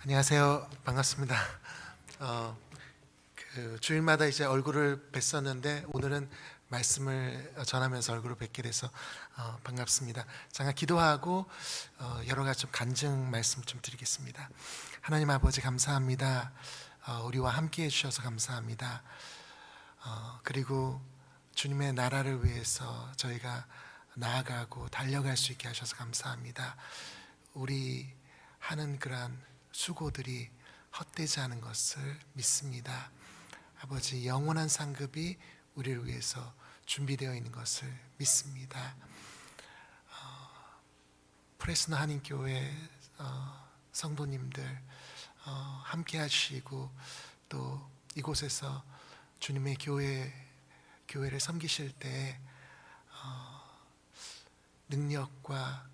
안녕하세요. 반갑습니다. 주일마다 이제 얼굴을 뵀었는데 오늘은 말씀을 전하면서 얼굴을 뵙게 돼서 반갑습니다. 잠깐 기도하고 여러 가지 좀 간증 말씀 좀 드리겠습니다. 하나님 아버지 감사합니다. 우리와 함께 해주셔서 감사합니다. 그리고 주님의 나라를 위해서 저희가 나아가고 달려갈 수 있게 하셔서 감사합니다. 우리 하는 그러한 수고들이 헛되지 않은 것을 믿습니다. 아버지, 영원한 상급이 우리를 위해서 준비되어 있는 것을 믿습니다. 프레스너 한인교회 성도님들 함께 하시고 또 이곳에서 주님의 교회를 섬기실 때 능력과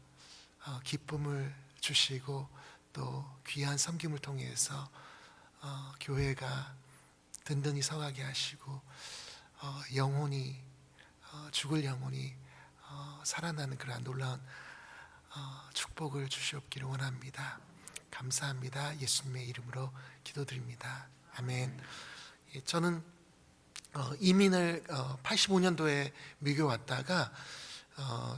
기쁨을 주시고 또 귀한 섬김을 통해서 교회가 든든히 서가게 하시고 영혼이 죽을 영혼이 살아나는 그러한 놀라운 축복을 주시옵기를 원합니다. 감사합니다. 예수님의 이름으로 기도드립니다. 아멘. 저는 이민을 85년도에 미국에 왔다가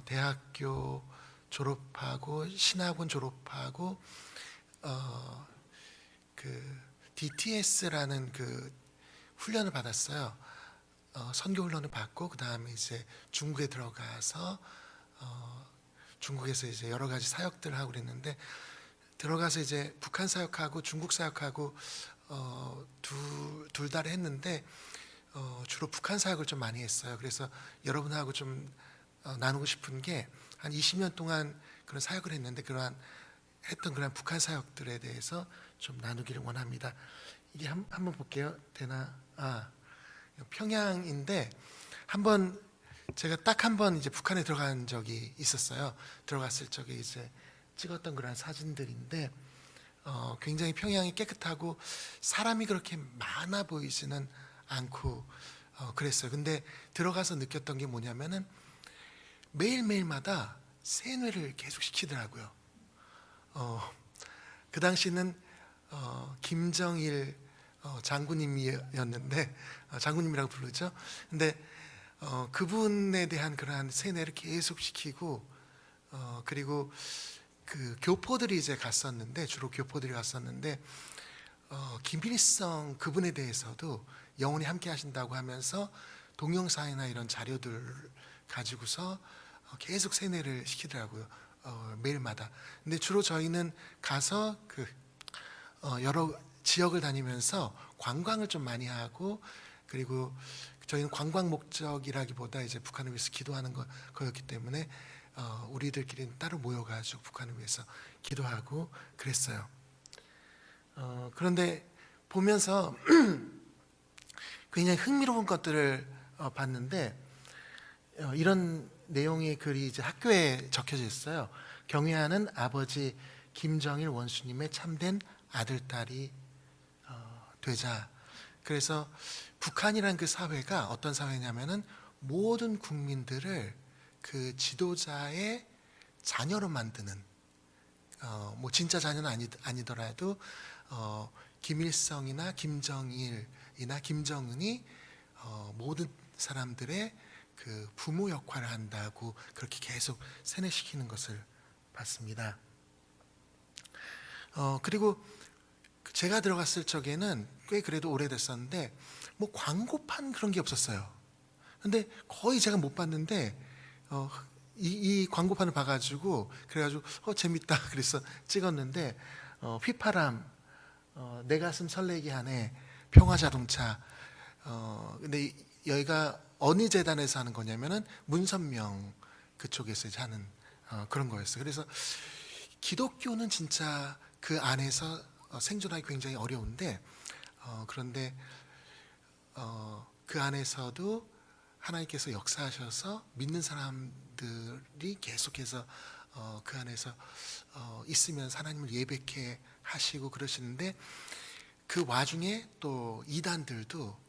대학교 졸업하고 신학원 졸업하고 그 DTS라는 그 훈련을 받았어요. 선교 훈련을 받고 그 다음에 이제 중국에 들어가서 중국에서 이제 여러 가지 사역들을 하고 그랬는데 들어가서 이제 북한 사역하고 중국 사역하고 둘 다 했는데 주로 북한 사역을 좀 많이 했어요. 그래서 여러분하고 좀 나누고 싶은 게 한 20년 동안 그런 사역을 했는데 했던 그런 북한 사역들에 대해서 좀 나누기를 원합니다. 이게 한번 볼게요. 되나? 평양인데 제가 딱 한 번 이제 북한에 들어간 적이 있었어요. 들어갔을 적에 이제 찍었던 그런 사진들인데 굉장히 평양이 깨끗하고 사람이 그렇게 많아 보이지는 않고 그랬어요. 근데 들어가서 느꼈던 게 뭐냐면은 매일매일마다 세뇌를 계속 시키더라고요. 그 당시는 김정일 장군님이었는데 장군님이라고 부르죠. 근데 그분에 대한 그러한 세뇌를 계속 시키고 그리고 그 교포들이 이제 갔었는데 주로 교포들이 갔었는데 김일성 그분에 대해서도 영원히 함께 하신다고 하면서 동영상이나 이런 자료들 가지고서 계속 세뇌를 시키더라고요. 매일마다. 근데 주로 저희는 가서 여러 지역을 다니면서 관광을 좀 많이 하고 그리고 저희는 관광 목적이라기보다 이제 북한을 위해서 기도하는 거였기 때문에 우리들끼리는 따로 모여가지고 북한을 위해서 기도하고 그랬어요. 그런데 보면서 굉장히 흥미로운 것들을 봤는데 이런 내용의 글이 이제 학교에 적혀져 있어요. 경애하는 아버지 김정일 원수님의 참된 아들딸이 되자. 그래서 북한이란 그 사회가 어떤 사회냐면은 모든 국민들을 그 지도자의 자녀로 만드는 뭐 진짜 자녀는 아니더라도 김일성이나 김정일이나 김정은이 모든 사람들의 그 부모 역할을 한다고 그렇게 계속 세뇌시키는 것을 봤습니다. 그리고 제가 들어갔을 적에는 꽤 그래도 오래됐었는데 뭐 광고판 그런 게 없었어요. 근데 거의 제가 못 봤는데 이 광고판을 봐가지고 그래가지고 재밌다 그래서 찍었는데 휘파람 내 가슴 설레게 하네 평화자동차 근데 여기가 어느 재단에서 하는 거냐면은 문선명 그쪽에서 이제 하는 그런 거였어요. 그래서 기독교는 진짜 그 안에서 생존하기 굉장히 어려운데 그런데 그 안에서도 하나님께서 역사하셔서 믿는 사람들이 계속해서 그 안에서 있으면서 하나님을 예배케 하시고 그러시는데 그 와중에 또 이단들도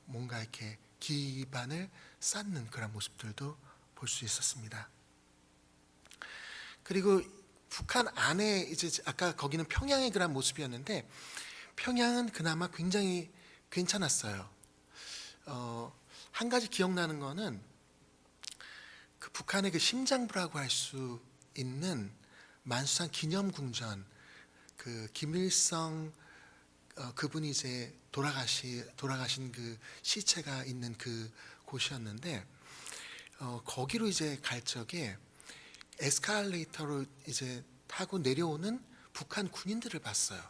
뭔가 이렇게 기반을 쌓는 그런 모습들도 볼 수 있었습니다. 그리고 북한 안에 이제 아까 거기는 평양의 그런 모습이었는데 평양은 그나마 굉장히 괜찮았어요. 한 가지 기억나는 거는 그 북한의 그 심장부라고 할 수 있는 만수산 기념궁전, 그 김일성 그분이 이제 돌아가신 그 시체가 있는 그 곳이었는데 거기로 이제 갈 적에 에스컬레이터로 이제 타고 내려오는 북한 군인들을 봤어요.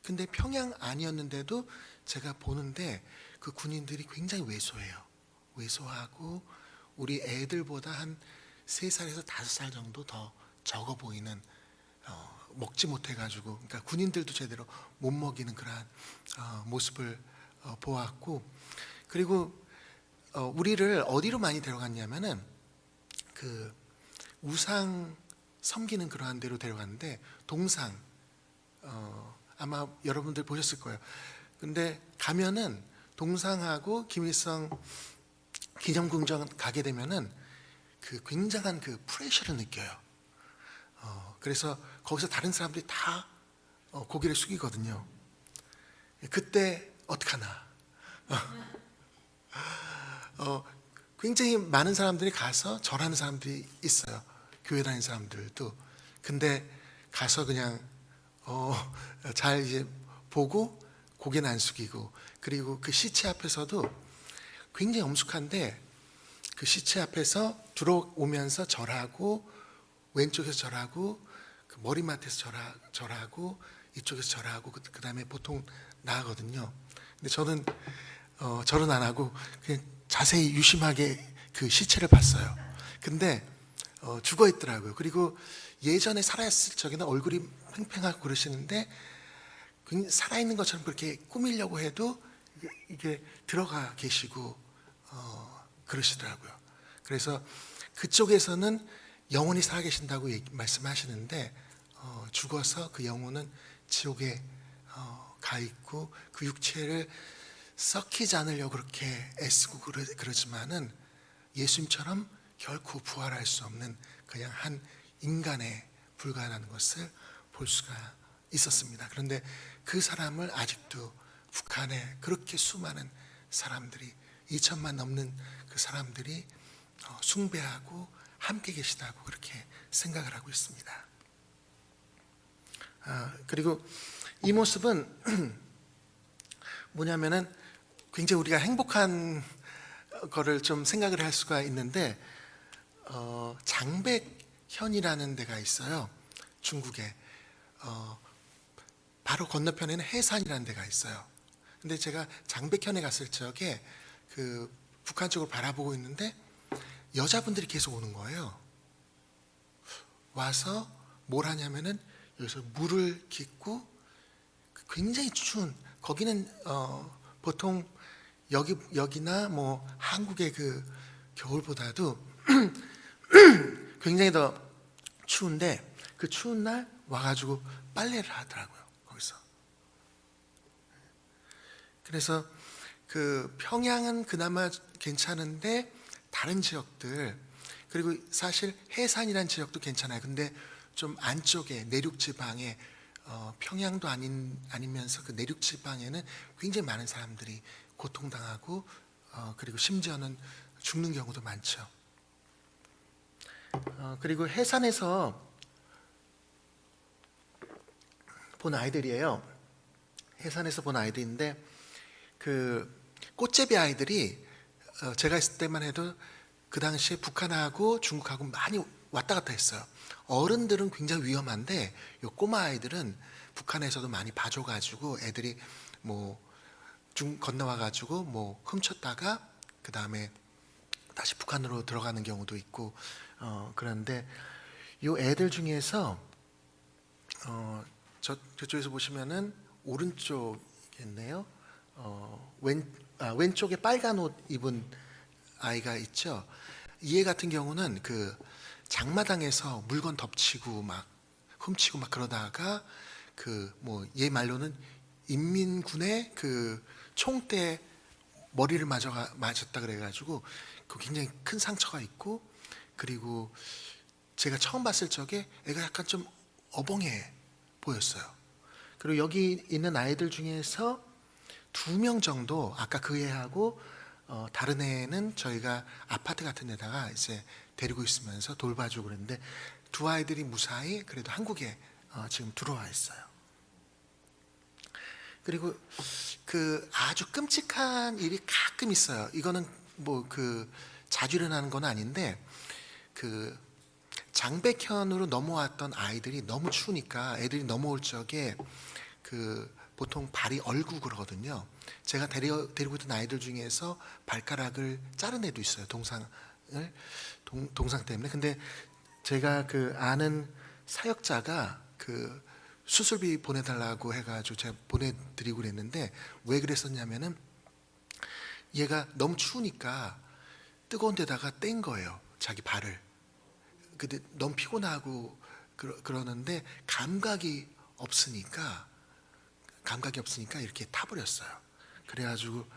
근데 평양 아니었는데도 제가 보는데 그 군인들이 굉장히 왜소해요. 왜소하고 우리 애들보다 한 3살에서 5살 정도 더 적어 보이는 먹지 못해가지고 그러니까 군인들도 제대로 못 먹이는 그러한 모습을 보았고 그리고 우리를 어디로 많이 데려갔냐면은 그 우상 섬기는 그러한 데로 데려갔는데 동상 아마 여러분들 보셨을 거예요. 근데 가면은 동상하고 김일성 기념궁전 가게 되면은 그 굉장한 그 프레셔를 느껴요. 그래서 거기서 다른 사람들이 다 고개를 숙이거든요. 그때 어떡하나. 굉장히 많은 사람들이 가서 절하는 사람들이 있어요. 교회 다니는 사람들도. 근데 가서 그냥 잘 이제 보고 고개는 안 숙이고 그리고 그 시체 앞에서도 굉장히 엄숙한데 그 시체 앞에서 들어오면서 절하고 왼쪽에서 절하고 그 머리맡에서 절하고 이쪽에서 절하고 그 다음에 보통 나가거든요. 근데 저는 절은 안 하고 그냥 자세히 유심하게 그 시체를 봤어요. 근데 죽어 있더라고요. 그리고 예전에 살아있을 적에는 얼굴이 팽팽하고 그러시는데 살아있는 것처럼 그렇게 꾸미려고 해도 이게 들어가 계시고 그러시더라고요. 그래서 그쪽에서는 영원히 살아계신다고 말씀하시는데 죽어서 그 영혼은 지옥에 가 있고 그 육체를 썩히지 않으려고 그렇게 애쓰고 그러지만은 예수님처럼 결코 부활할 수 없는 그냥 한 인간에 불과하다는 것을 볼 수가 있었습니다. 그런데 그 사람을 아직도 북한에 그렇게 수많은 사람들이 2천만 넘는 그 사람들이 숭배하고 함께 계시다고 그렇게 생각을 하고 있습니다. 그리고 이 모습은 뭐냐면은 굉장히 우리가 행복한 거를 좀 생각을 할 수가 있는데 장백현이라는 데가 있어요. 중국에 바로 건너편에는 해산이라는 데가 있어요. 근데 제가 장백현에 갔을 적에 그 북한 쪽을 바라보고 있는데 여자분들이 계속 오는 거예요. 와서 뭘 하냐면은 여기서 물을 깃고 굉장히 추운 거기는 보통 여기나 뭐 한국의 그 겨울보다도 굉장히 더 추운데 그 추운 날 와가지고 빨래를 하더라고요. 거기서. 그래서 그 평양은 그나마 괜찮은데 다른 지역들 그리고 사실 해산이라는 지역도 괜찮아요. 근데 좀 안쪽에 내륙 지방에 평양도 아니면서 그 내륙 지방에는 굉장히 많은 사람들이 고통당하고 그리고 심지어는 죽는 경우도 많죠. 그리고 해산에서 본 아이들이에요. 해산에서 본 아이들인데 그 꽃제비 아이들이 제가 있을 때만 해도 그 당시에 북한하고 중국하고 많이 왔다 갔다 했어요. 어른들은 굉장히 위험한데 요 꼬마 아이들은 북한에서도 많이 봐줘가지고 애들이 뭐 건너와가지고 뭐 훔쳤다가 그 다음에 다시 북한으로 들어가는 경우도 있고 그런데 요 애들 중에서 저쪽에서 보시면은 오른쪽이겠네요. 왼쪽에 빨간 옷 입은 아이가 있죠. 이 애 같은 경우는 그 장마당에서 물건 덮치고 막 훔치고 막 그러다가 그 뭐 얘 말로는 인민군의 그 총대 머리를 맞았다 그래가지고 그 굉장히 큰 상처가 있고 그리고 제가 처음 봤을 적에 애가 약간 좀 어벙해 보였어요. 그리고 여기 있는 아이들 중에서 2명 정도 아까 그 애하고 다른 애는 저희가 아파트 같은 데다가 이제 데리고 있으면서 돌봐주고 그랬는데 두 아이들이 무사히 그래도 한국에 지금 들어와 있어요. 그리고 그 아주 끔찍한 일이 가끔 있어요. 이거는 뭐 그 자주 일어나는 건 아닌데 그 장백현으로 넘어왔던 아이들이 너무 추우니까 애들이 넘어올 적에 그 보통 발이 얼고 그러거든요. 제가 데리고 있던 아이들 중에서 발가락을 자른 애도 있어요. 동상 때문에. 근데 제가 그 아는 사역자가 그 수술비 보내달라고 해가지고 제가 보내드리고 그랬는데 왜 그랬었냐면은 얘가 너무 추우니까 뜨거운 데다가 뗀 거예요. 자기 발을. 근데 너무 피곤하고 그러는데 감각이 없으니까 이렇게 타버렸어요. 그래가지고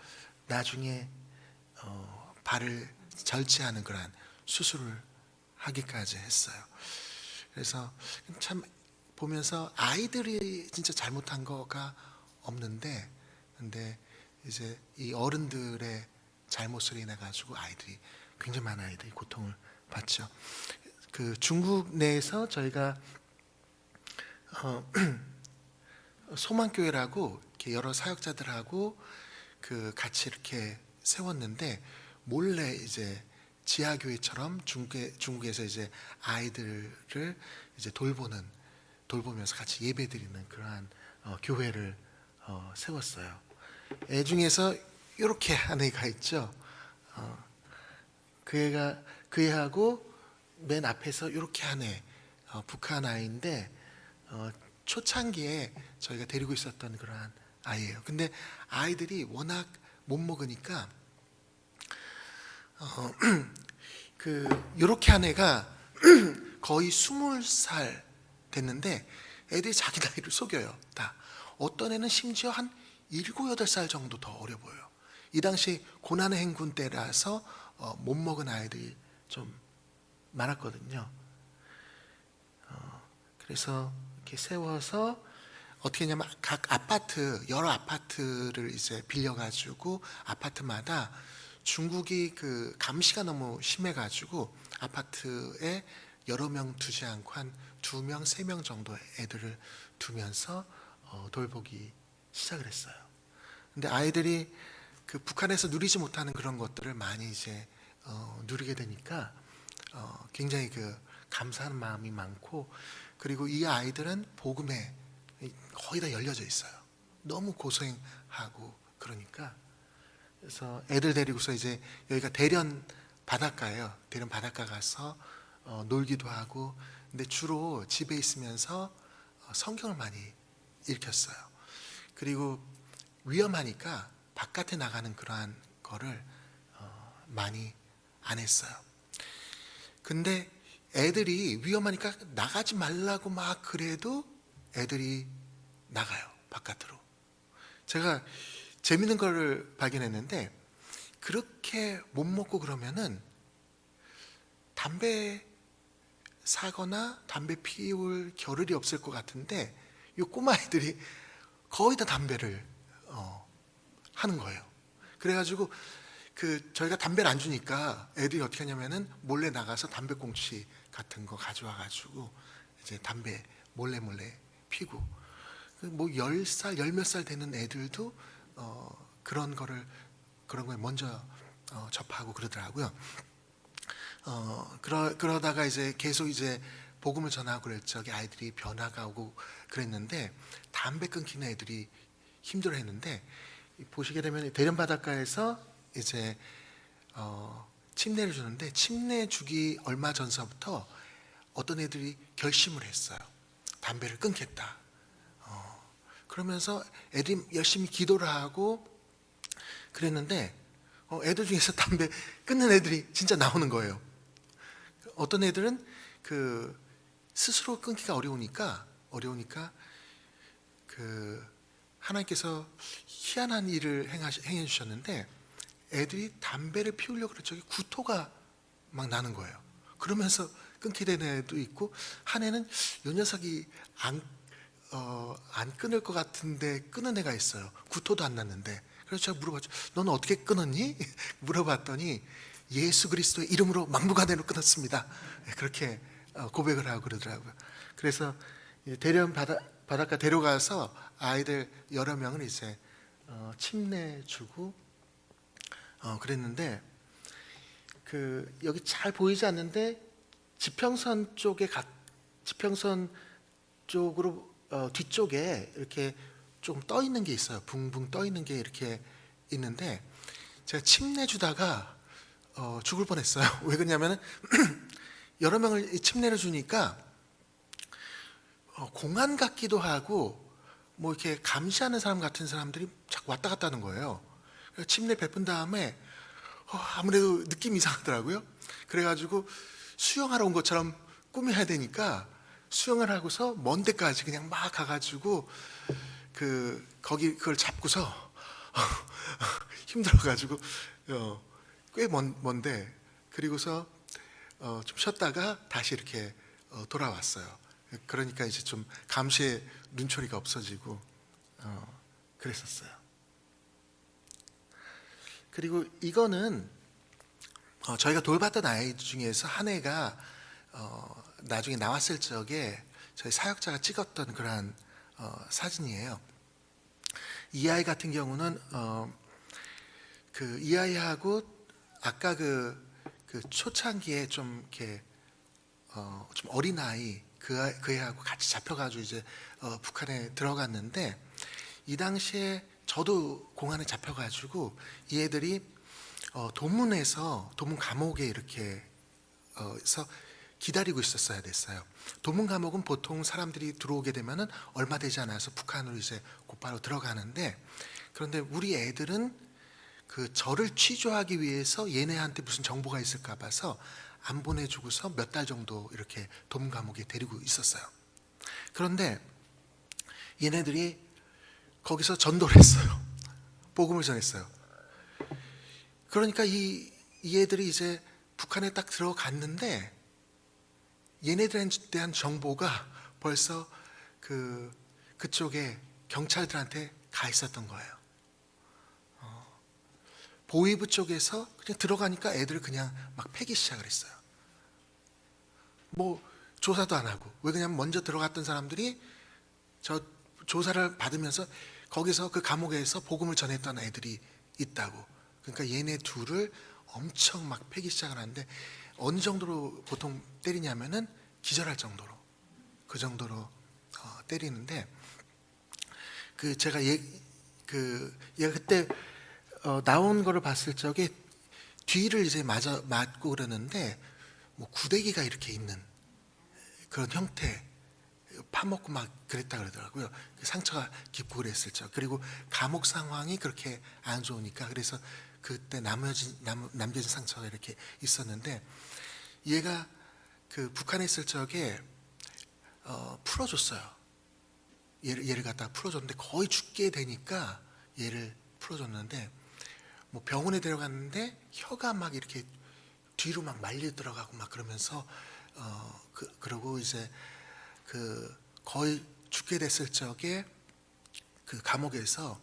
나중에 발을 절제하는 그런 수술을 하기까지 했어요. 그래서 참 보면서 아이들이 진짜 잘못한 거가 없는데, 근데 이제 이 어른들의 잘못으로 인해 가지고 아이들이 굉장히 많은 아이들이 고통을 받죠. 그 중국 내에서 저희가 소망교회라고 이렇게 여러 사역자들하고 그 같이 이렇게 세웠는데 몰래 이제 지하교회처럼 중국에서 이제 아이들을 이제 돌보면서 같이 예배드리는 그러한 교회를 세웠어요. 애 중에서 이렇게 한 애가 있죠. 그 애하고 맨 앞에서 이렇게 한 애, 북한 아이인데 초창기에 저희가 데리고 있었던 그러한 아이예요. 근데 아이들이 워낙 못 먹으니까 그 요렇게 한 애가 거의 20살 됐는데 애들이 자기 나이를 속여요. 다. 어떤 애는 심지어 한 7, 8살 정도 더 어려 보여요. 이 당시 고난의 행군 때라서 못 먹은 아이들이 좀 많았거든요. 그래서 이렇게 세워서 어떻게 했냐면 각 아파트, 여러 아파트를 이제 빌려가지고 아파트마다 중국이 그 감시가 너무 심해가지고 아파트에 여러 명 두지 않고 한 2명, 3명 정도 애들을 두면서 돌보기 시작을 했어요. 근데 아이들이 그 북한에서 누리지 못하는 그런 것들을 많이 이제 누리게 되니까 굉장히 그 감사하는 마음이 많고, 그리고 이 아이들은 복음에 거의 다 열려져 있어요. 너무 고생하고 그러니까. 그래서 애들 데리고서 이제 여기가 대련 바닷가예요. 대련 바닷가 가서 놀기도 하고, 근데 주로 집에 있으면서 성경을 많이 읽혔어요. 그리고 위험하니까 바깥에 나가는 그러한 거를 많이 안 했어요. 근데 애들이 위험하니까 나가지 말라고 막 그래도 애들이 나가요, 바깥으로. 제가 재밌는 거를 발견했는데 그렇게 못 먹고 그러면은 담배 사거나 담배 피울 겨를이 없을 것 같은데 이 꼬마애들이 거의 다 담배를 하는 거예요. 그래가지고 그 저희가 담배를 안 주니까 애들이 어떻게 하냐면은 몰래 나가서 담배꽁치 같은 거 가져와가지고 이제 담배 몰래 피고, 뭐 10살, 열 몇 살 되는 애들도 그런 거에 먼저 접하고 그러더라고요. 그러다가 이제 계속 이제 복음을 전하고 그럴 적에 아이들이 변화가 오고 그랬는데 담배 끊기는 애들이 힘들어했는데, 보시게 되면 대련 바닷가에서 이제 침례를 주는데 침례 주기 얼마 전서부터 어떤 애들이 결심을 했어요. 담배를 끊겠다. 그러면서 애들이 열심히 기도를 하고 그랬는데 애들 중에서 담배 끊는 애들이 진짜 나오는 거예요. 어떤 애들은 그 스스로 끊기가 어려우니까 그 하나님께서 희한한 일을 행해 주셨는데 애들이 담배를 피우려고 그럴 적에 구토가 막 나는 거예요. 그러면서 끊기는 애도 있고, 한 애는 이 녀석이 안 끊을 것 같은데 끊은 애가 있어요. 구토도 안 났는데. 그래서 제가 물어봤죠. 너는 어떻게 끊었니? 물어봤더니 예수 그리스도의 이름으로 막무가내로 끊었습니다. 그렇게 고백을 하고 그러더라고요. 그래서 대련 바닷가 데려가서 아이들 여러 명을 이제 침례 주고 그랬는데, 여기 잘 보이지 않는데 지평선 쪽으로 뒤쪽에 이렇게 좀 떠 있는 게 있어요. 붕붕 떠 있는 게 이렇게 있는데, 제가 침례 주다가 죽을 뻔했어요. 왜 그러냐면은 여러 명을 침례를 주니까 공안 같기도 하고 뭐 이렇게 감시하는 사람 같은 사람들이 자꾸 왔다 갔다 하는 거예요. 침례 베푼 다음에 아무래도 느낌이 이상하더라고요. 그래가지고 수영하러 온 것처럼 꾸며야 되니까 수영을 하고서 먼 데까지 그냥 막 가가지고 그걸 잡고서 힘들어가지고 꽤 먼데, 그리고서 좀 쉬었다가 다시 이렇게 돌아왔어요. 그러니까 이제 좀 감시의 눈초리가 없어지고 그랬었어요. 그리고 이거는 저희가 돌봤던 아이 중에서 한 애가 나중에 나왔을 적에 저희 사역자가 찍었던 그러한 사진이에요. 이 아이 같은 경우는 이 아이하고 아까 그 초창기에 좀 이렇게 좀 어린 아이 그 애하고 같이 잡혀가지고 이제 북한에 들어갔는데, 이 당시에 저도 공안에 잡혀가지고 이 애들이 도문 감옥에 이렇게 해서 기다리고 있었어야 됐어요. 도문 감옥은 보통 사람들이 들어오게 되면은 얼마 되지 않아서 북한으로 이제 곧바로 들어가는데, 그런데 우리 애들은 그 저를 취조하기 위해서 얘네한테 무슨 정보가 있을까 봐서 안 보내주고서 몇 달 정도 이렇게 도문 감옥에 데리고 있었어요. 그런데 얘네들이 거기서 전도를 했어요. 복음을 전했어요. 그러니까 이 애들이 이제 북한에 딱 들어갔는데 얘네들에 대한 정보가 벌써 그쪽에 경찰들한테 가 있었던 거예요. 보위부 쪽에서 그냥 들어가니까 애들을 그냥 막 패기 시작을 했어요. 뭐 조사도 안 하고. 왜 그러냐면 먼저 들어갔던 사람들이 저 조사를 받으면서 거기서 그 감옥에서 복음을 전했던 애들이 있다고. 그러니까 얘네 둘을 엄청 막 패기 시작을 하는데, 어느 정도로 보통 때리냐면은 기절할 정도로, 그 정도로 때리는데, 제가 얘가 그때 나온 거를 봤을 적에 뒤를 이제 맞고 그러는데 뭐 구데기가 이렇게 있는 그런 형태, 파먹고 막 그랬다 그러더라고요. 상처가 깊고 그랬을 적. 그리고 감옥 상황이 그렇게 안 좋으니까, 그래서 그때 남겨진 상처가 이렇게 있었는데, 얘가 북한에 있을 적에 풀어줬어요. 얘를 갖다가 풀어줬는데 거의 죽게 되니까 얘를 풀어줬는데, 뭐 병원에 데려갔는데 혀가 막 이렇게 뒤로 막 말려 들어가고 막 그러면서 그러고 이제 거의 죽게 됐을 적에 그 감옥에서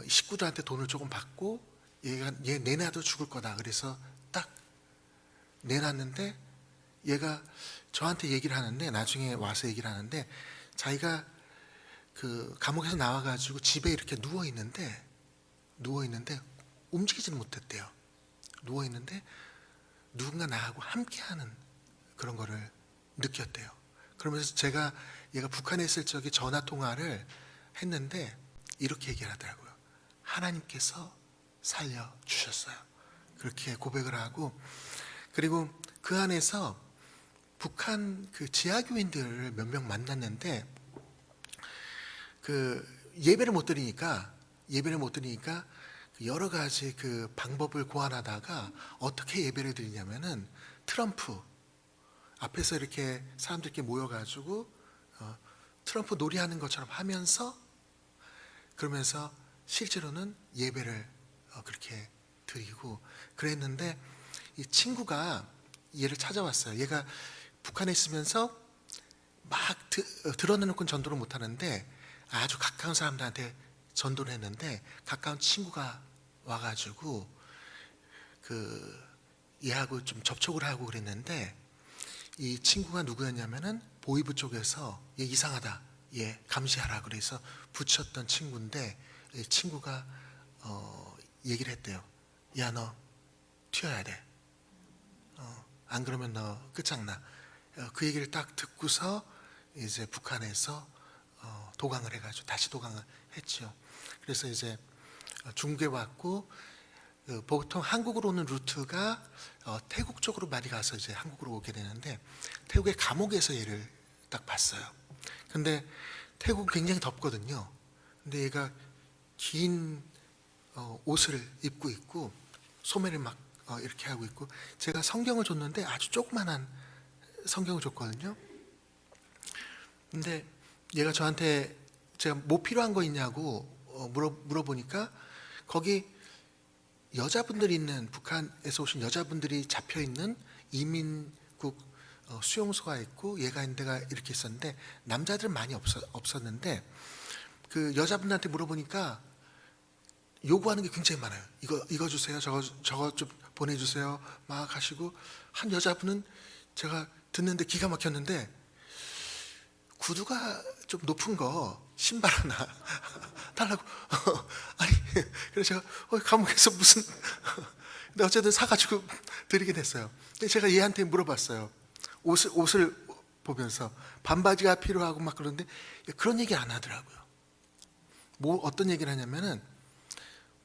식구들한테 돈을 조금 받고 얘 내놔도 죽을 거다. 그래서 딱 내놨는데, 얘가 저한테 얘기를 하는데, 나중에 와서 얘기를 하는데, 자기가 그 감옥에서 나와가지고 집에 이렇게 누워 있는데 움직이지는 못했대요. 누워 있는데 누군가 나하고 함께하는 그런 거를 느꼈대요. 그러면서 얘가 북한에 있을 적에 전화 통화를 했는데 이렇게 얘기를 하더라고요. 하나님께서 살려 주셨어요. 그렇게 고백을 하고, 그리고 그 안에서 북한 지하교인들을 몇 명 만났는데, 예배를 못 드리니까 여러 가지 방법을 고안하다가 어떻게 예배를 드리냐면은 트럼프 앞에서 이렇게 사람들 이렇게 모여가지고 트럼프 놀이하는 것처럼 하면서, 그러면서 실제로는 예배를 그렇게 드리고 그랬는데, 이 친구가 얘를 찾아왔어요. 얘가 북한에 있으면서 막 드러내놓고는 전도를 못하는데 아주 가까운 사람들한테 전도를 했는데 가까운 친구가 와가지고 얘하고 좀 접촉을 하고 그랬는데 이 친구가 누구였냐면은 보이부 쪽에서 얘 이상하다, 얘 감시하라 그래서 붙였던 친구인데 이 친구가 얘기를 했대요. 야, 너 튀어야 돼. 안 그러면 너 끝장나. 그 얘기를 딱 듣고서 이제 북한에서 도강을 해가지고 다시 도강을 했죠. 그래서 이제 중국에 왔고 보통 한국으로 오는 루트가 태국 쪽으로 많이 가서 이제 한국으로 오게 되는데 태국의 감옥에서 얘를 딱 봤어요. 근데 태국 굉장히 덥거든요. 근데 얘가 긴 옷을 입고 있고 소매를 막 이렇게 하고 있고 제가 성경을 줬는데 아주 조그만한 성경을 줬거든요. 근데 얘가 저한테 제가 뭐 필요한 거 있냐고 물어보니까 거기 여자분들이 있는 북한에서 오신 여자분들이 잡혀 있는 이민국 수용소가 있고 얘가 있는 데가 이렇게 있었는데 남자들은 많이 없었는데 그 여자분들한테 물어보니까 요구하는 게 굉장히 많아요. 이거 주세요. 저거 좀 보내주세요. 막 하시고 한 여자분은 제가 듣는데 기가 막혔는데 구두가 좀 높은 거 신발 하나 달라고. 아니 그래서 제가 감옥에서 무슨 근데 어쨌든 사가지고 드리게 됐어요. 근데 제가 얘한테 물어봤어요. 옷을 보면서 반바지가 필요하고 막 그러는데 그런 얘기 안 하더라고요. 뭐 어떤 얘기를 하냐면은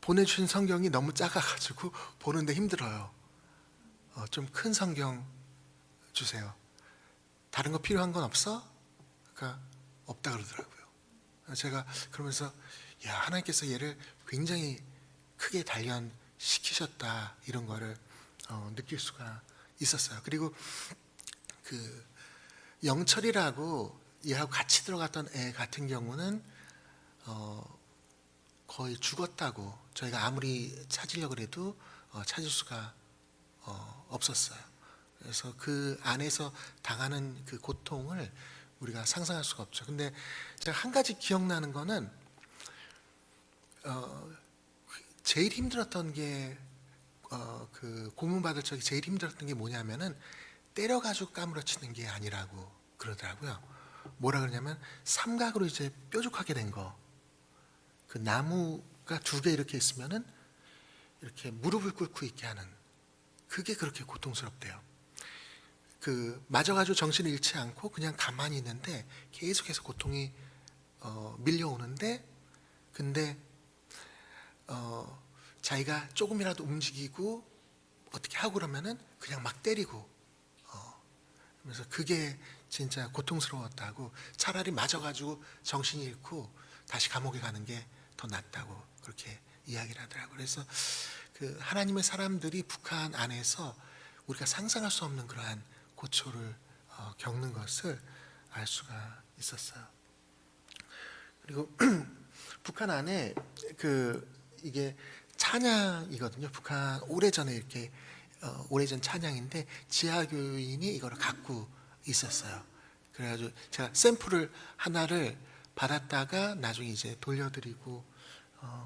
보내주신 성경이 너무 작아가지고 보는데 힘들어요. 좀 큰 성경 주세요. 다른 거 필요한 건 없어? 그러니까 없다 그러더라고요. 제가 그러면서 야, 하나님께서 얘를 굉장히 크게 단련시키셨다 이런 거를 느낄 수가 있었어요. 그리고 그 영철이라고 얘하고 같이 들어갔던 애 같은 경우는 거의 죽었다고 저희가 아무리 찾으려고 해도 찾을 수가 없었어요. 그래서 그 안에서 당하는 그 고통을 우리가 상상할 수가 없죠. 근데 제가 한 가지 기억나는 거는 제일 힘들었던 게 그 고문 받을 적에 제일 힘들었던 게 뭐냐면은 때려가지고 까무러치는 게 아니라고 그러더라고요. 뭐라 그러냐면 삼각으로 이제 뾰족하게 된 거. 그 나무가 두 개 이렇게 있으면은 이렇게 무릎을 꿇고 있게 하는 그게 그렇게 고통스럽대요. 그 맞아가지고 정신을 잃지 않고 그냥 가만히 있는데 계속해서 고통이 밀려오는데 근데 자기가 조금이라도 움직이고 어떻게 하고 그러면은 그냥 막 때리고 그래서 그게 진짜 고통스러웠다고 차라리 맞아가지고 정신이 잃고 다시 감옥에 가는 게 더 낫다고 그렇게 이야기를 하더라고요. 그래서 그 하나님의 사람들이 북한 안에서 우리가 상상할 수 없는 그러한 고초를 겪는 것을 알 수가 있었어요. 그리고 북한 안에 이게 찬양이거든요. 북한 오래전에 이렇게 오래전 찬양인데 지하교인이 이거를 갖고 있었어요. 그래가지고 제가 샘플을 하나를 받았다가 나중에 이제 돌려드리고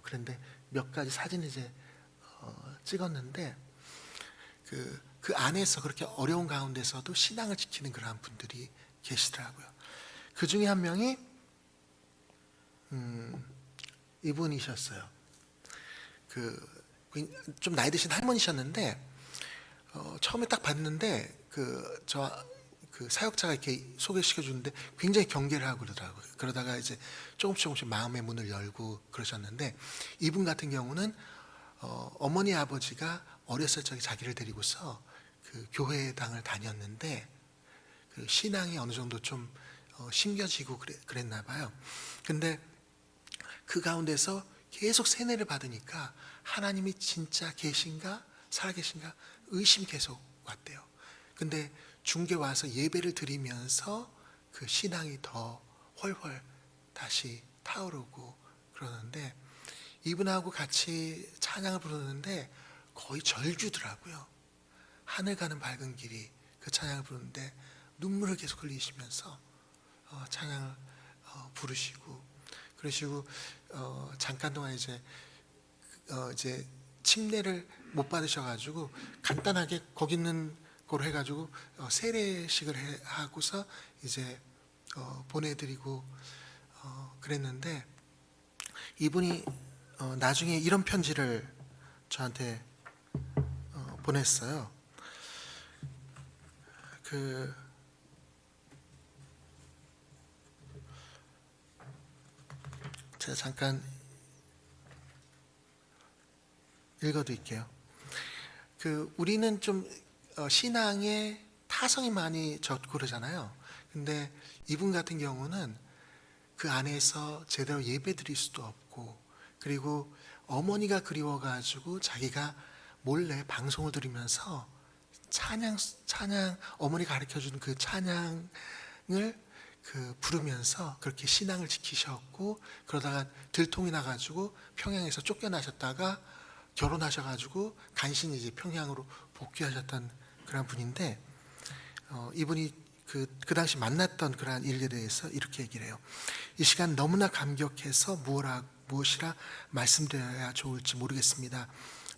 그런데 몇 가지 사진을 이제 찍었는데 그 안에서 그렇게 어려운 가운데서도 신앙을 지키는 그러한 분들이 계시더라고요. 그 중에 한 명이 이분이셨어요. 좀 나이 드신 할머니셨는데 처음에 딱 봤는데 그 사역자가 이렇게 소개시켜 주는데 굉장히 경계를 하고 그러더라고요. 그러다가 이제 조금씩 마음의 문을 열고 그러셨는데 이분 같은 경우는 어머니 아버지가 어렸을 적에 자기를 데리고서 그 교회당을 다녔는데 그 신앙이 어느 정도 좀 심겨지고 그랬나 봐요. 근데 그 가운데서 계속 세뇌를 받으니까 하나님이 진짜 계신가 살아계신가 의심 계속 왔대요. 근데 중계 와서 예배를 드리면서 그 신앙이 더 훨훨 다시 타오르고 그러는데 이분하고 같이 찬양을 부르는데 거의 절규더라고요. 하늘 가는 밝은 길이 그 찬양을 부르는데 눈물을 계속 흘리시면서 찬양을 부르시고 그러시고 잠깐 동안 이제 침례를 못 받으셔가지고 간단하게 거기 있는 거로 해가지고 세례식을 하고서 이제 보내드리고 그랬는데 이분이 나중에 이런 편지를 저한테 보냈어요. 제가 잠깐 읽어드릴게요. 우리는 좀 신앙에 타성이 많이 젖고 그러잖아요. 근데 이분 같은 경우는 그 안에서 제대로 예배 드릴 수도 없고 그리고 어머니가 그리워가지고 자기가 몰래 방송을 들으면서 찬양 어머니가 가르쳐준 그 찬양을 부르면서 그렇게 신앙을 지키셨고 그러다가 들통이 나가지고 평양에서 쫓겨나셨다가 결혼하셔가지고 간신히 이제 평양으로 복귀하셨던 그런 분인데 이분이 그 당시 만났던 그러한 일에 대해서 이렇게 얘기를 해요. 이 시간 너무나 감격해서 무엇이라 말씀드려야 좋을지 모르겠습니다.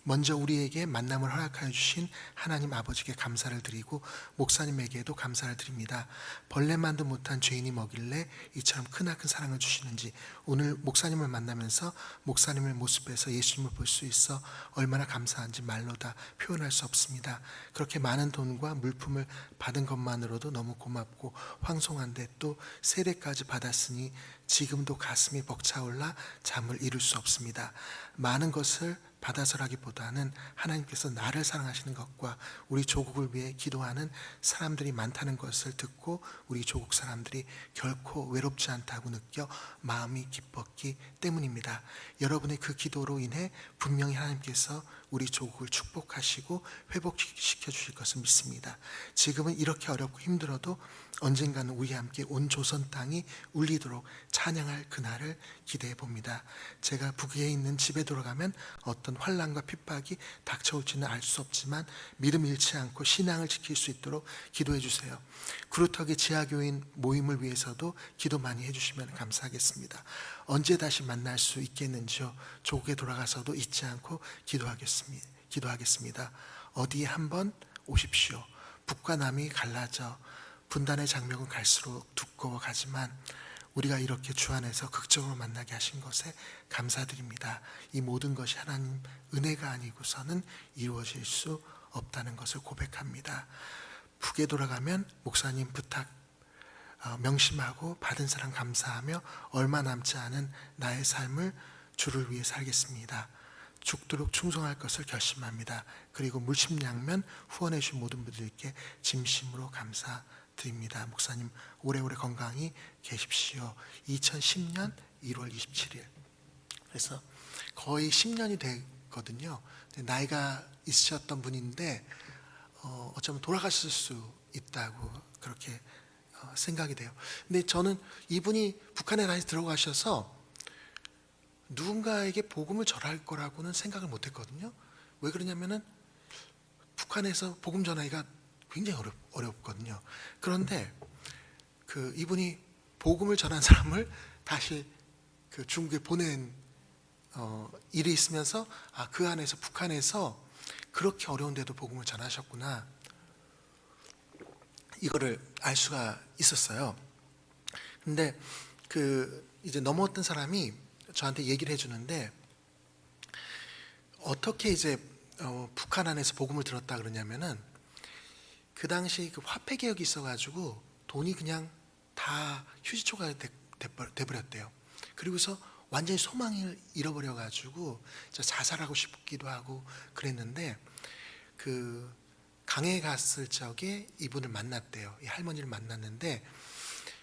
먼저 우리에게 만남을 허락하여 주신 하나님 아버지께 감사를 드리고 목사님에게도 감사를 드립니다. 벌레만도 못한 죄인이 뭐길래 이처럼 크나큰 사랑을 주시는지 오늘 목사님을 만나면서 목사님의 모습에서 예수님을 볼 수 있어 얼마나 감사한지 말로 다 표현할 수 없습니다. 그렇게 많은 돈과 물품을 받은 것만으로도 너무 고맙고 황송한데 또 세례까지 받았으니 지금도 가슴이 벅차올라 잠을 이룰 수 없습니다. 많은 것을 받아서라기보다는 하나님께서 나를 사랑하시는 것과 우리 조국을 위해 기도하는 사람들이 많다는 것을 듣고 우리 조국 사람들이 결코 외롭지 않다고 느껴 마음이 기뻤기 때문입니다. 여러분의 그 기도로 인해 분명히 하나님께서 우리 조국을 축복하시고 회복시켜 주실 것을 믿습니다. 지금은 이렇게 어렵고 힘들어도 언젠가는 우리 함께 온 조선 땅이 울리도록 찬양할 그날을 기대해 봅니다. 제가 북위에 있는 집에 돌아가면 어떤 환난과 핍박이 닥쳐올지는 알 수 없지만 믿음 잃지 않고 신앙을 지킬 수 있도록 기도해 주세요. 구루터기 지하교인 모임을 위해서도 기도 많이 해주시면 감사하겠습니다. 언제 다시 만날 수 있겠는지요. 조국에 돌아가서도 잊지 않고 기도하겠습니다. 어디에 한번 오십시오. 북과 남이 갈라져 분단의 장벽은 갈수록 두꺼워가지만 우리가 이렇게 주 안에서 극적으로 만나게 하신 것에 감사드립니다. 이 모든 것이 하나님 은혜가 아니고서는 이루어질 수 없다는 것을 고백합니다. 북에 돌아가면 목사님 부탁 명심하고 받은 사랑 감사하며 얼마 남지 않은 나의 삶을 주를 위해 살겠습니다. 죽도록 충성할 것을 결심합니다. 그리고 물심양면 후원해 주신 모든 분들께 진심으로 감사드립니다. 목사님 오래오래 건강히 계십시오. 2010년 1월 27일 그래서 거의 10년이 됐거든요. 나이가 있으셨던 분인데 어쩌면 돌아가실 수 있다고 그렇게 생각이 돼요. 근데 저는 이분이 북한에 다시 들어가셔서 누군가에게 복음을 전할 거라고는 생각을 못 했거든요. 왜 그러냐면은 북한에서 복음 전하기가 굉장히 어렵거든요. 그런데 이분이 복음을 전한 사람을 다시 중국에 보낸 일이 있으면서 그 안에서 북한에서 그렇게 어려운데도 복음을 전하셨구나. 이거를 알 수가 있었어요. 근데 이제 넘어왔던 사람이 저한테 얘기를 해주는데 어떻게 이제 북한 안에서 복음을 들었다 그러냐면은 그 당시 화폐 개혁이 있어가지고 돈이 그냥 다 휴지초가 돼버렸대요. 그리고서 완전히 소망을 잃어버려가지고 자살하고 싶기도 하고 그랬는데 강에 갔을 적에 이분을 만났대요. 이 할머니를 만났는데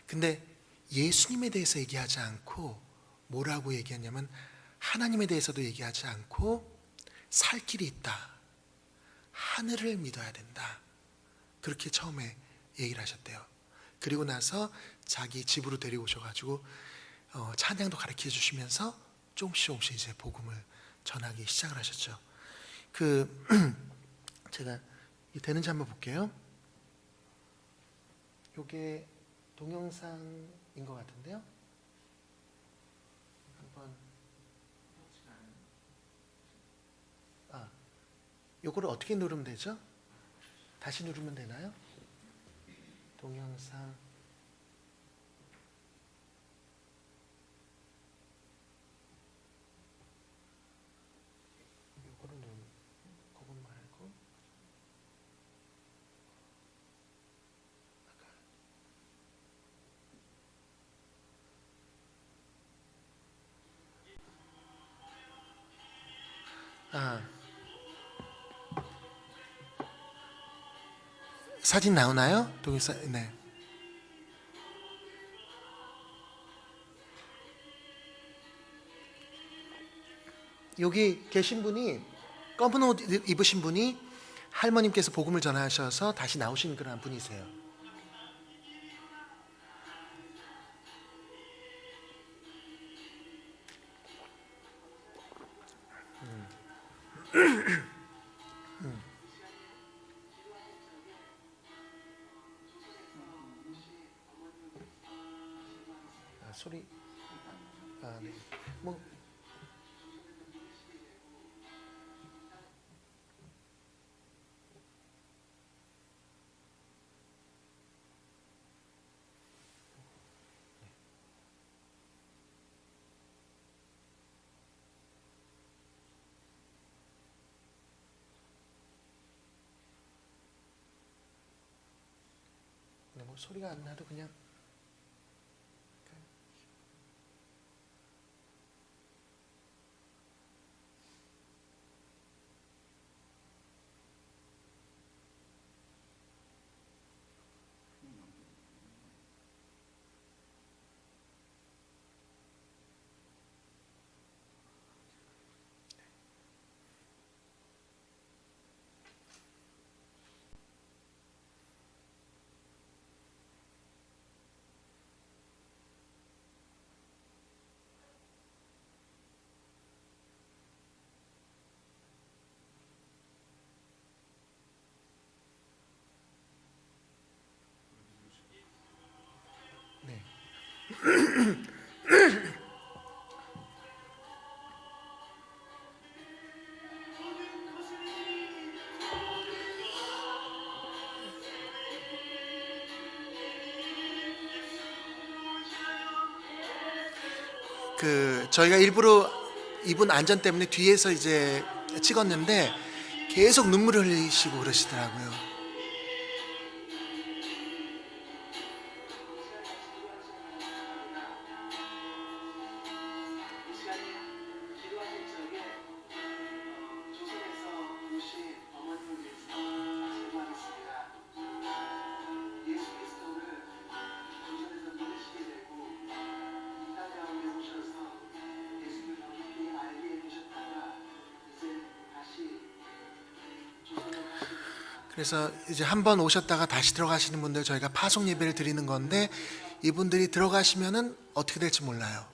근데 예수님에 대해서 얘기하지 않고 뭐라고 얘기하냐면 하나님에 대해서도 얘기하지 않고 살 길이 있다. 하늘을 믿어야 된다. 그렇게 처음에 얘기를 하셨대요. 그리고 나서 자기 집으로 데려오셔가지고 찬양도 가르쳐 주시면서 조금씩 이제 복음을 전하기 시작을 하셨죠. 제가 이 되는지 한번 볼게요. 이게 동영상인 것 같은데요. 한번 요거를 어떻게 누르면 되죠? 다시 누르면 되나요? 동영상 요거를 누르면 그것 말고 사진 나오나요? 동영상 네. 여기 계신 분이 검은 옷 입으신 분이 할머님께서 복음을 전하셔서 다시 나오신 그런 분이세요. 소리 네. 뭐 뭐 소리가 안 나도 그냥 네. 저희가 일부러 이분 안전 때문에 뒤에서 이제 찍었는데 계속 눈물을 흘리시고 그러시더라고요. 그래서 이제 한 번 오셨다가 다시 들어가시는 분들 저희가 파송 예배를 드리는 건데 이분들이 들어가시면은 어떻게 될지 몰라요.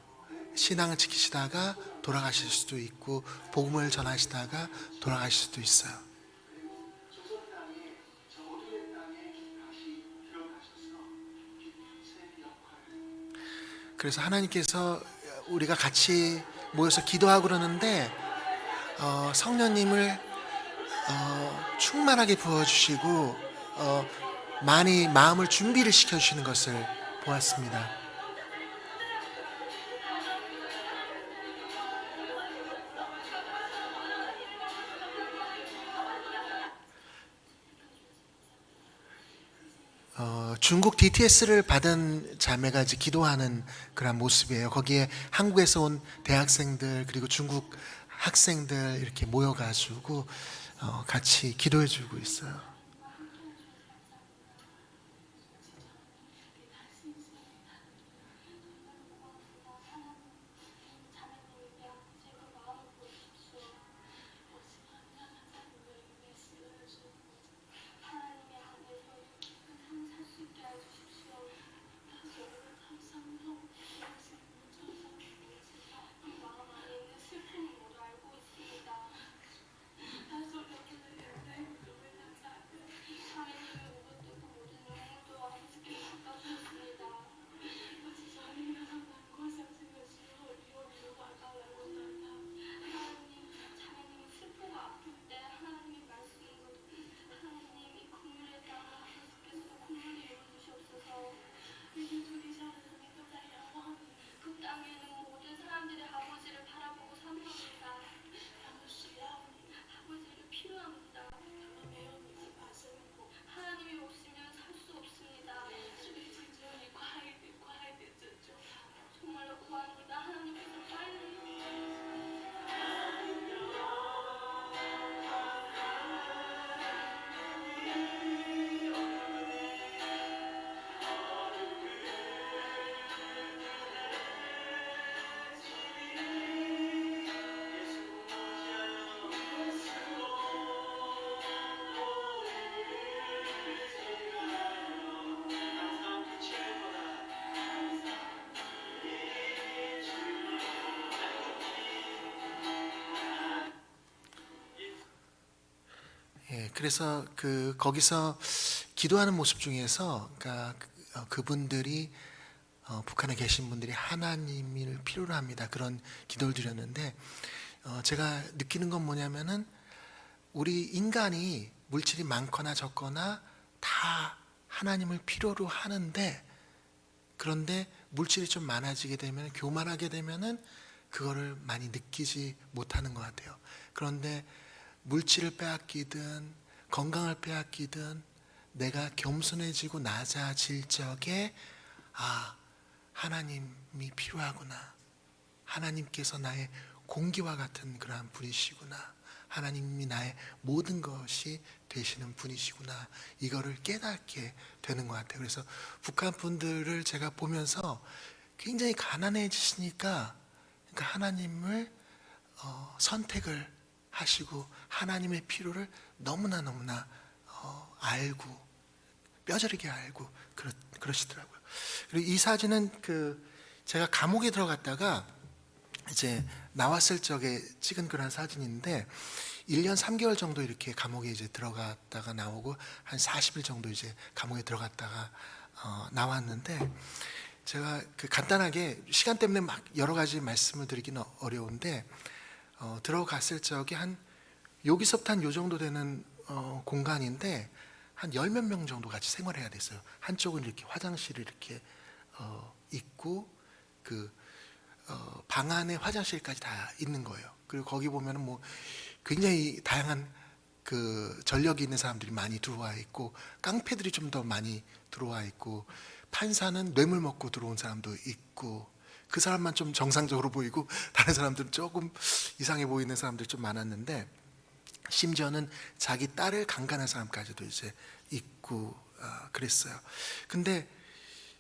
신앙을 지키시다가 돌아가실 수도 있고 복음을 전하시다가 돌아가실 수도 있어요. 그래서 하나님께서 우리가 같이 모여서 기도하고 그러는데 성령님을 충만하게 부어주시고 많이 마음을 준비를 시켜주시는 것을 보았습니다. 중국 DTS를 받은 자매가 이제 기도하는 그런 모습이에요. 거기에 한국에서 온 대학생들 그리고 중국 학생들 이렇게 모여가지고 같이 기도해주고 있어요. 그래서 거기서 기도하는 모습 중에서 그러니까 그분들이 북한에 계신 분들이 하나님을 필요로 합니다. 그런 기도를 드렸는데 제가 느끼는 건 뭐냐면은 우리 인간이 물질이 많거나 적거나 다 하나님을 필요로 하는데, 그런데 물질이 좀 많아지게 되면, 교만하게 되면은 그거를 많이 느끼지 못하는 것 같아요. 그런데 물질을 빼앗기든 건강을 빼앗기든 내가 겸손해지고 낮아질 적에 하나님이 필요하구나, 하나님께서 나의 공기와 같은 그러한 분이시구나, 하나님이 나의 모든 것이 되시는 분이시구나, 이거를 깨닫게 되는 것 같아요. 그래서 북한 분들을 제가 보면서 굉장히 가난해지시니까, 그러니까 하나님을 선택을 하시고 하나님의 필요를 너무나 알고, 뼈저리게 알고 그러시더라고요. 그리고 이 사진은 제가 감옥에 들어갔다가 이제 나왔을 적에 찍은 그런 사진인데, 1년 3개월 정도 이렇게 감옥에 이제 들어갔다가 나오고 한 40일 정도 이제 감옥에 들어갔다가 나왔는데, 제가 간단하게 시간 때문에 막 여러 가지 말씀을 드리기는 어려운데, 들어갔을 적에 한 여기서부터 한 요 정도 되는 공간인데 한 10몇 명 정도 같이 생활해야 됐어요. 한쪽은 이렇게 화장실이 이렇게 있고 방 안에 화장실까지 다 있는 거예요. 그리고 거기 보면은 뭐 굉장히 다양한 전력이 있는 사람들이 많이 들어와 있고, 깡패들이 좀 더 많이 들어와 있고, 판사는 뇌물 먹고 들어온 사람도 있고, 그 사람만 좀 정상적으로 보이고 다른 사람들은 조금 이상해 보이는 사람들이 좀 많았는데, 심지어는 자기 딸을 강간한 사람까지도 이제 있고 그랬어요. 근데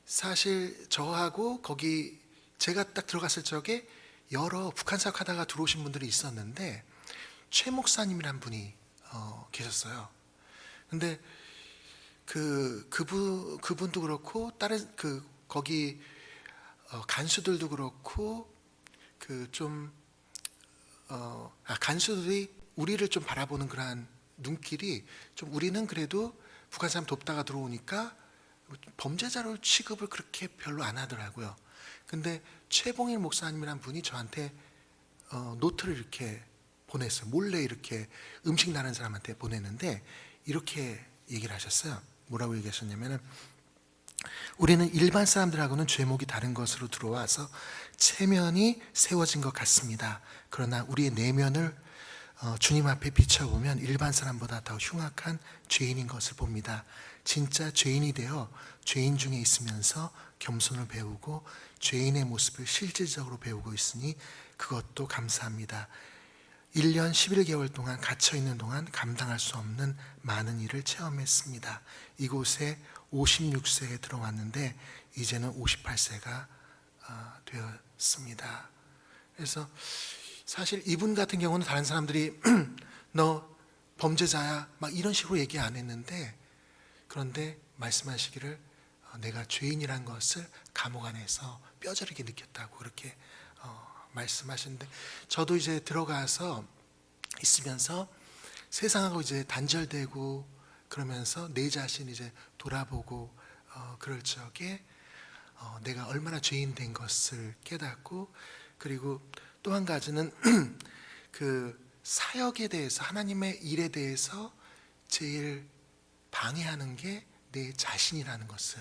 사실 저하고 거기 제가 딱 들어갔을 적에 여러 북한 사역하다가 들어오신 분들이 있었는데, 최 목사님이란 분이 계셨어요. 근데 그분도 그렇고 다른 거기 간수들도 그렇고 간수들이 우리를 좀 바라보는 그러한 눈길이 좀, 우리는 그래도 북한 사람 돕다가 들어오니까 범죄자로 취급을 그렇게 별로 안 하더라고요. 근데 최봉일 목사님이란 분이 저한테 노트를 이렇게 보냈어요. 몰래 이렇게 음식 나는 사람한테 보냈는데 이렇게 얘기를 하셨어요. 뭐라고 얘기하셨냐면은, 우리는 일반 사람들하고는 죄목이 다른 것으로 들어와서 체면이 세워진 것 같습니다. 그러나 우리의 내면을 주님 앞에 비춰보면 일반 사람보다 더 흉악한 죄인인 것을 봅니다. 진짜 죄인이 되어 죄인 중에 있으면서 겸손을 배우고 죄인의 모습을 실질적으로 배우고 있으니 그것도 감사합니다. 1년 11개월 동안 갇혀있는 동안 감당할 수 없는 많은 일을 체험했습니다. 이곳에 56세에 들어왔는데 이제는 58세가 되었습니다. 그래서 사실 이분 같은 경우는 다른 사람들이 너 범죄자야 막 이런 식으로 얘기 안 했는데, 그런데 말씀하시기를 내가 죄인이란 것을 감옥 안에서 뼈저리게 느꼈다고 그렇게 말씀하시는데, 저도 이제 들어가서 있으면서 세상하고 이제 단절되고 그러면서 내 자신 이제 돌아보고 그럴 적에 내가 얼마나 죄인 된 것을 깨닫고, 그리고 또 한 가지는 사역에 대해서, 하나님의 일에 대해서 제일 방해하는 게 내 자신이라는 것을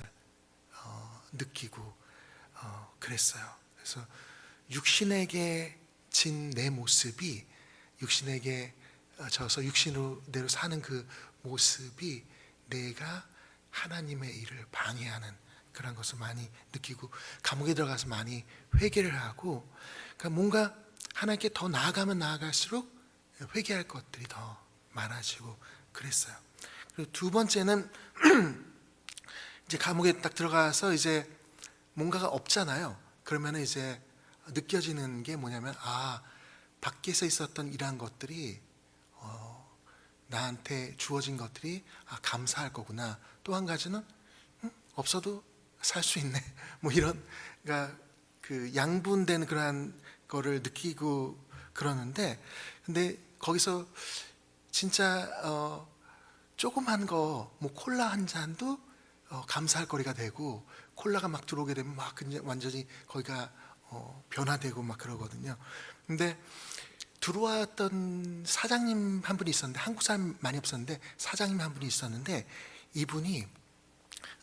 느끼고 그랬어요. 그래서 육신에게 진 내 모습이, 육신에게 져서 육신으로 사는 그 모습이 내가 하나님의 일을 방해하는 그런 것을 많이 느끼고, 감옥에 들어가서 많이 회개를 하고, 그러니까 뭔가 하나님께 더 나아가면 나아갈수록 회개할 것들이 더 많아지고 그랬어요. 그리고 두 번째는 이제 감옥에 딱 들어가서 이제 뭔가가 없잖아요. 그러면 이제 느껴지는 게 뭐냐면, 밖에서 있었던 이러한 것들이 나한테 주어진 것들이 감사할 거구나. 또 한 가지는 없어도 살 수 있네. 뭐 이런, 그러니까 양분된 그러한 거를 느끼고 그러는데, 근데 거기서 진짜 조그만 거 뭐 콜라 한 잔도 감사할 거리가 되고, 콜라가 막 들어오게 되면 막 그냥 완전히 거기가 변화되고 막 그러거든요. 근데 들어왔던 사장님 한 분이 있었는데, 한국 사람 많이 없었는데 사장님 한 분이 있었는데, 이분이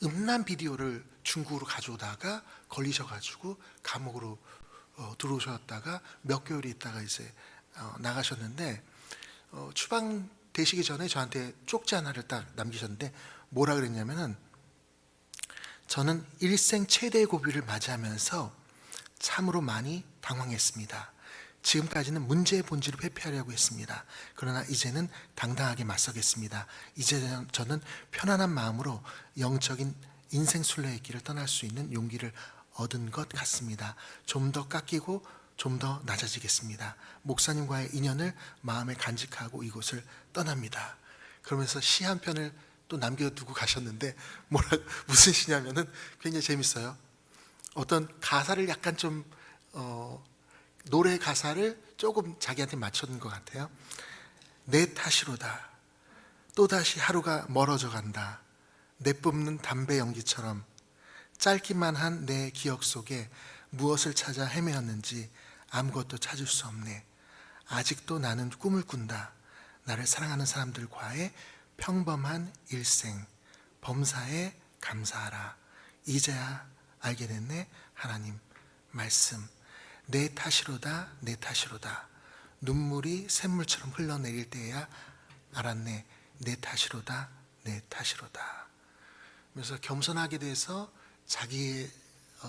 음란 비디오를 중국으로 가져오다가 걸리셔가지고 감옥으로 들어오셨다가 몇 개월이 있다가 이제 나가셨는데, 추방 되시기 전에 저한테 쪽지 하나를 딱 남기셨는데 뭐라 그랬냐면은, 저는 일생 최대의 고비를 맞이하면서 참으로 많이 당황했습니다. 지금까지는 문제의 본질을 회피하려고 했습니다. 그러나 이제는 당당하게 맞서겠습니다. 이제 저는 편안한 마음으로 영적인 인생 순례의 길을 떠날 수 있는 용기를 얻은 것 같습니다. 좀 더 깎이고 좀 더 낮아지겠습니다. 목사님과의 인연을 마음에 간직하고 이곳을 떠납니다. 그러면서 시 한 편을 또 남겨두고 가셨는데, 무슨 시냐면은 굉장히 재밌어요. 어떤 가사를 약간 좀 노래 가사를 조금 자기한테 맞췄는 것 같아요. 내 탓이로다. 또다시 하루가 멀어져 간다. 내뿜는 담배 연기처럼 짧기만 한 내 기억 속에 무엇을 찾아 헤매었는지 아무것도 찾을 수 없네. 아직도 나는 꿈을 꾼다. 나를 사랑하는 사람들과의 평범한 일생, 범사에 감사하라. 이제야 알게 됐네. 하나님 말씀. 내 탓이로다, 내 탓이로다. 눈물이 샘물처럼 흘러내릴 때야 알았네. 내 탓이로다, 내 탓이로다. 그래서 겸손하게 돼서 자기의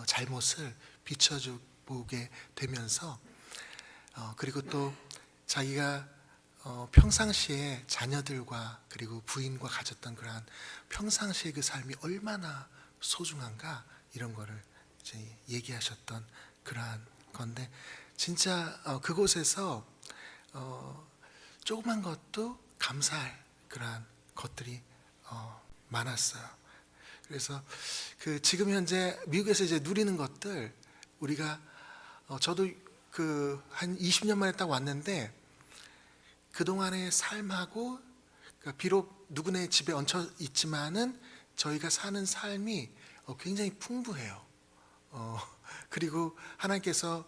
잘못을 비춰보게 되면서, 그리고 또 자기가 평상시에 자녀들과 그리고 부인과 가졌던 그러한 평상시의 그 삶이 얼마나 소중한가, 이런 거를 이제 얘기하셨던 그러한 건데, 진짜 그곳에서 조그만 것도 감사할 그러한 것들이 많았어요. 그래서 지금 현재 미국에서 이제 누리는 것들, 우리가 저도 한 20년 만에 딱 왔는데, 그동안의 삶하고, 그러니까 비록 누구네 집에 얹혀 있지만은 저희가 사는 삶이 굉장히 풍부해요. 그리고 하나님께서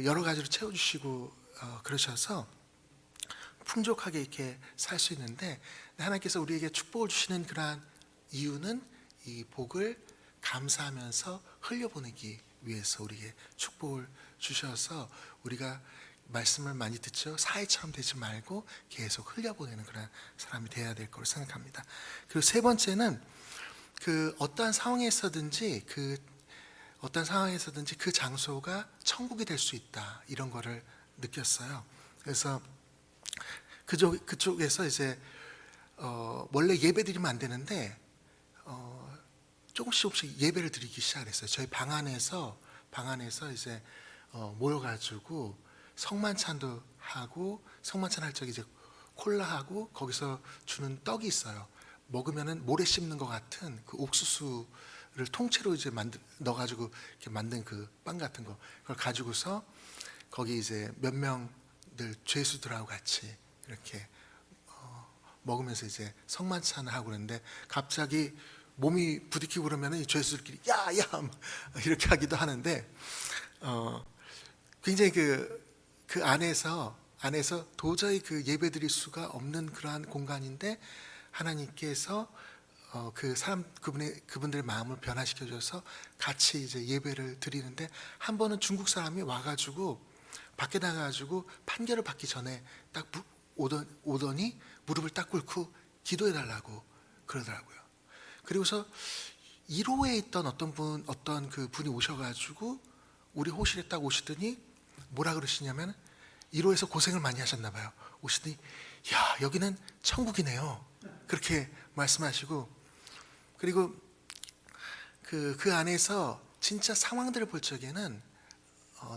여러 가지로 채워주시고 그러셔서 풍족하게 이렇게 살 수 있는데, 하나님께서 우리에게 축복을 주시는 그러한 이유는 이 복을 감사하면서 흘려보내기 위해서 우리에게 축복을 주셔서, 우리가 말씀을 많이 듣죠. 사회처럼 되지 말고 계속 흘려보내는 그런 사람이 되어야 될 거로 생각합니다. 그리고 세 번째는, 어떠한 상황에서든지 그 장소가 천국이 될 수 있다, 이런 거를 느꼈어요. 그래서 그쪽에서 이제 원래 예배 드리면 안 되는데 조금씩 예배를 드리기 시작했어요. 저희 방 안에서 이제 모여가지고 성만찬도 하고, 성만찬 할 적에 이제 콜라하고 거기서 주는 떡이 있어요. 먹으면은 모래 씹는 것 같은 그 옥수수를 통째로 이제 넣어가지고 이렇게 만든 그 빵 같은 거, 그걸 가지고서 거기 이제 몇 명들 죄수들하고 같이 이렇게 먹으면서 이제 성만찬을 하고 그러는데, 갑자기 몸이 부딪히고 그러면은 이 죄수들끼리 야야 이렇게 하기도 하는데, 굉장히 그 안에서 도저히 예배 드릴 수가 없는 그러한 공간인데, 하나님께서 그분들의 마음을 변화시켜 줘서 같이 이제 예배를 드리는데, 한 번은 중국 사람이 와가지고 밖에 나가가지고 판결을 받기 전에 딱 오더니 무릎을 딱 꿇고 기도해 달라고 그러더라고요. 그리고서 1호에 있던 어떤 분이 오셔가지고 우리 호실에 딱 오시더니 뭐라 그러시냐면, 1호에서 고생을 많이 하셨나 봐요. 오시더니 야, 여기는 천국이네요, 그렇게 말씀하시고, 그리고 그 안에서 진짜 상황들을 볼 적에는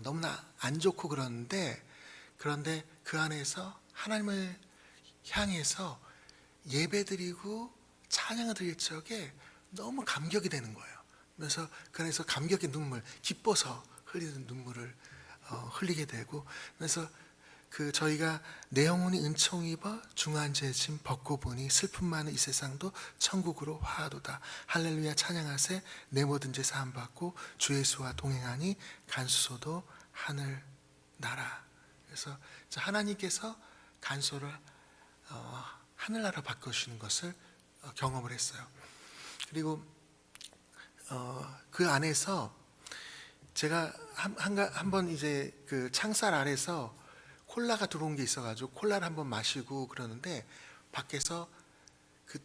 너무나 안 좋고 그런데 그 안에서 하나님을 향해서 예배드리고 찬양을 드릴 적에 너무 감격이 되는 거예요. 그래서 그 안에서 감격의 눈물, 기뻐서 흘리는 눈물을 흘리게 되고, 그래서 저희가 내 영혼이 은총 입어 중한 죄짐 벗고 보니 슬픔 많은 이 세상도 천국으로 화하도다. 할렐루야 찬양하세. 내 모든 죄 사함 받고 주 예수와 동행하니 간수소도 하늘 나라. 그래서 하나님께서 간소를 하늘나라 바꾸시는 것을 경험을 했어요. 그리고 그 안에서 제가 한번 이제 그 창살 아래서 콜라가 들어온 게 있어가지고 콜라를 한번 마시고 그러는데 밖에서 그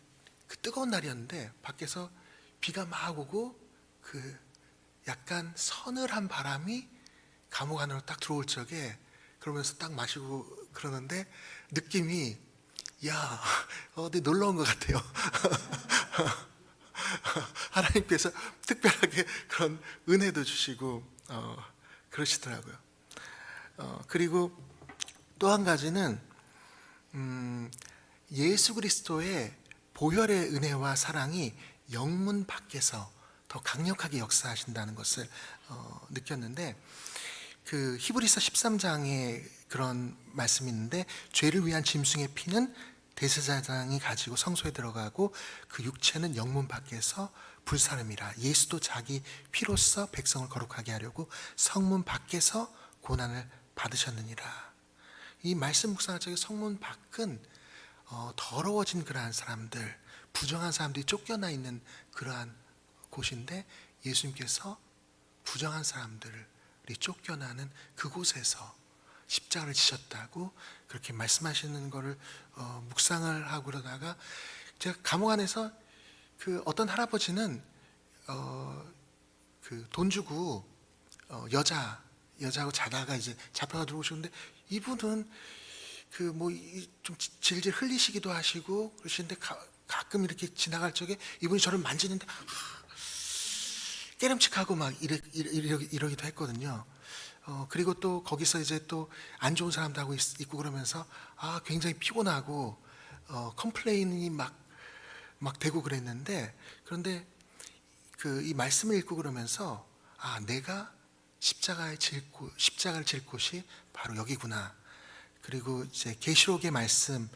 뜨거운 날이었는데 밖에서 비가 막 오고 그 약간 서늘한 바람이 감옥 안으로 딱 들어올 적에 그러면서 딱 마시고 그러는데 느낌이 야 어디 놀러 온 것 같아요. 하나님께서 특별하게 그런 은혜도 주시고 그러시더라고요. 그리고 또 한 가지는 예수 그리스도의 보혈의 은혜와 사랑이 영문 밖에서 더 강력하게 역사하신다는 것을 느꼈는데 그 히브리서 13장에 그런 말씀이 있는데 죄를 위한 짐승의 피는 대제사장이 가지고 성소에 들어가고 그 육체는 영문 밖에서 불사름이라. 예수도 자기 피로써 백성을 거룩하게 하려고 성문 밖에서 고난을 받으셨느니라. 이 말씀 묵상할 적에 성문 밖은 더러워진 그러한 사람들, 부정한 사람들이 쫓겨나 있는 그러한 곳인데 예수님께서 부정한 사람들이 쫓겨나는 그곳에서 십자가를 지셨다고 그렇게 말씀하시는 것을 묵상을 하고 그러다가 제가 감옥 안에서 그 어떤 할아버지는 그 돈 주고 여자하고 자다가 이제 잡혀가 들어오셨는데 이분은 그 뭐 좀 질질 흘리시기도 하시고 그러시는데 가끔 이렇게 지나갈 적에 이분이 저를 만지는데 깨름칙하고 막 이러기도 했거든요. 그리고 또 거기서 이제 또 안 좋은 사람도 하고 있고 그러면서 굉장히 피곤하고 컴플레인이 막 되고 그랬는데 그런데 이 말씀을 읽고 그러면서 내가 십자가를 질 곳이 바로 여기구나. 그리고 이제 계시록의 말씀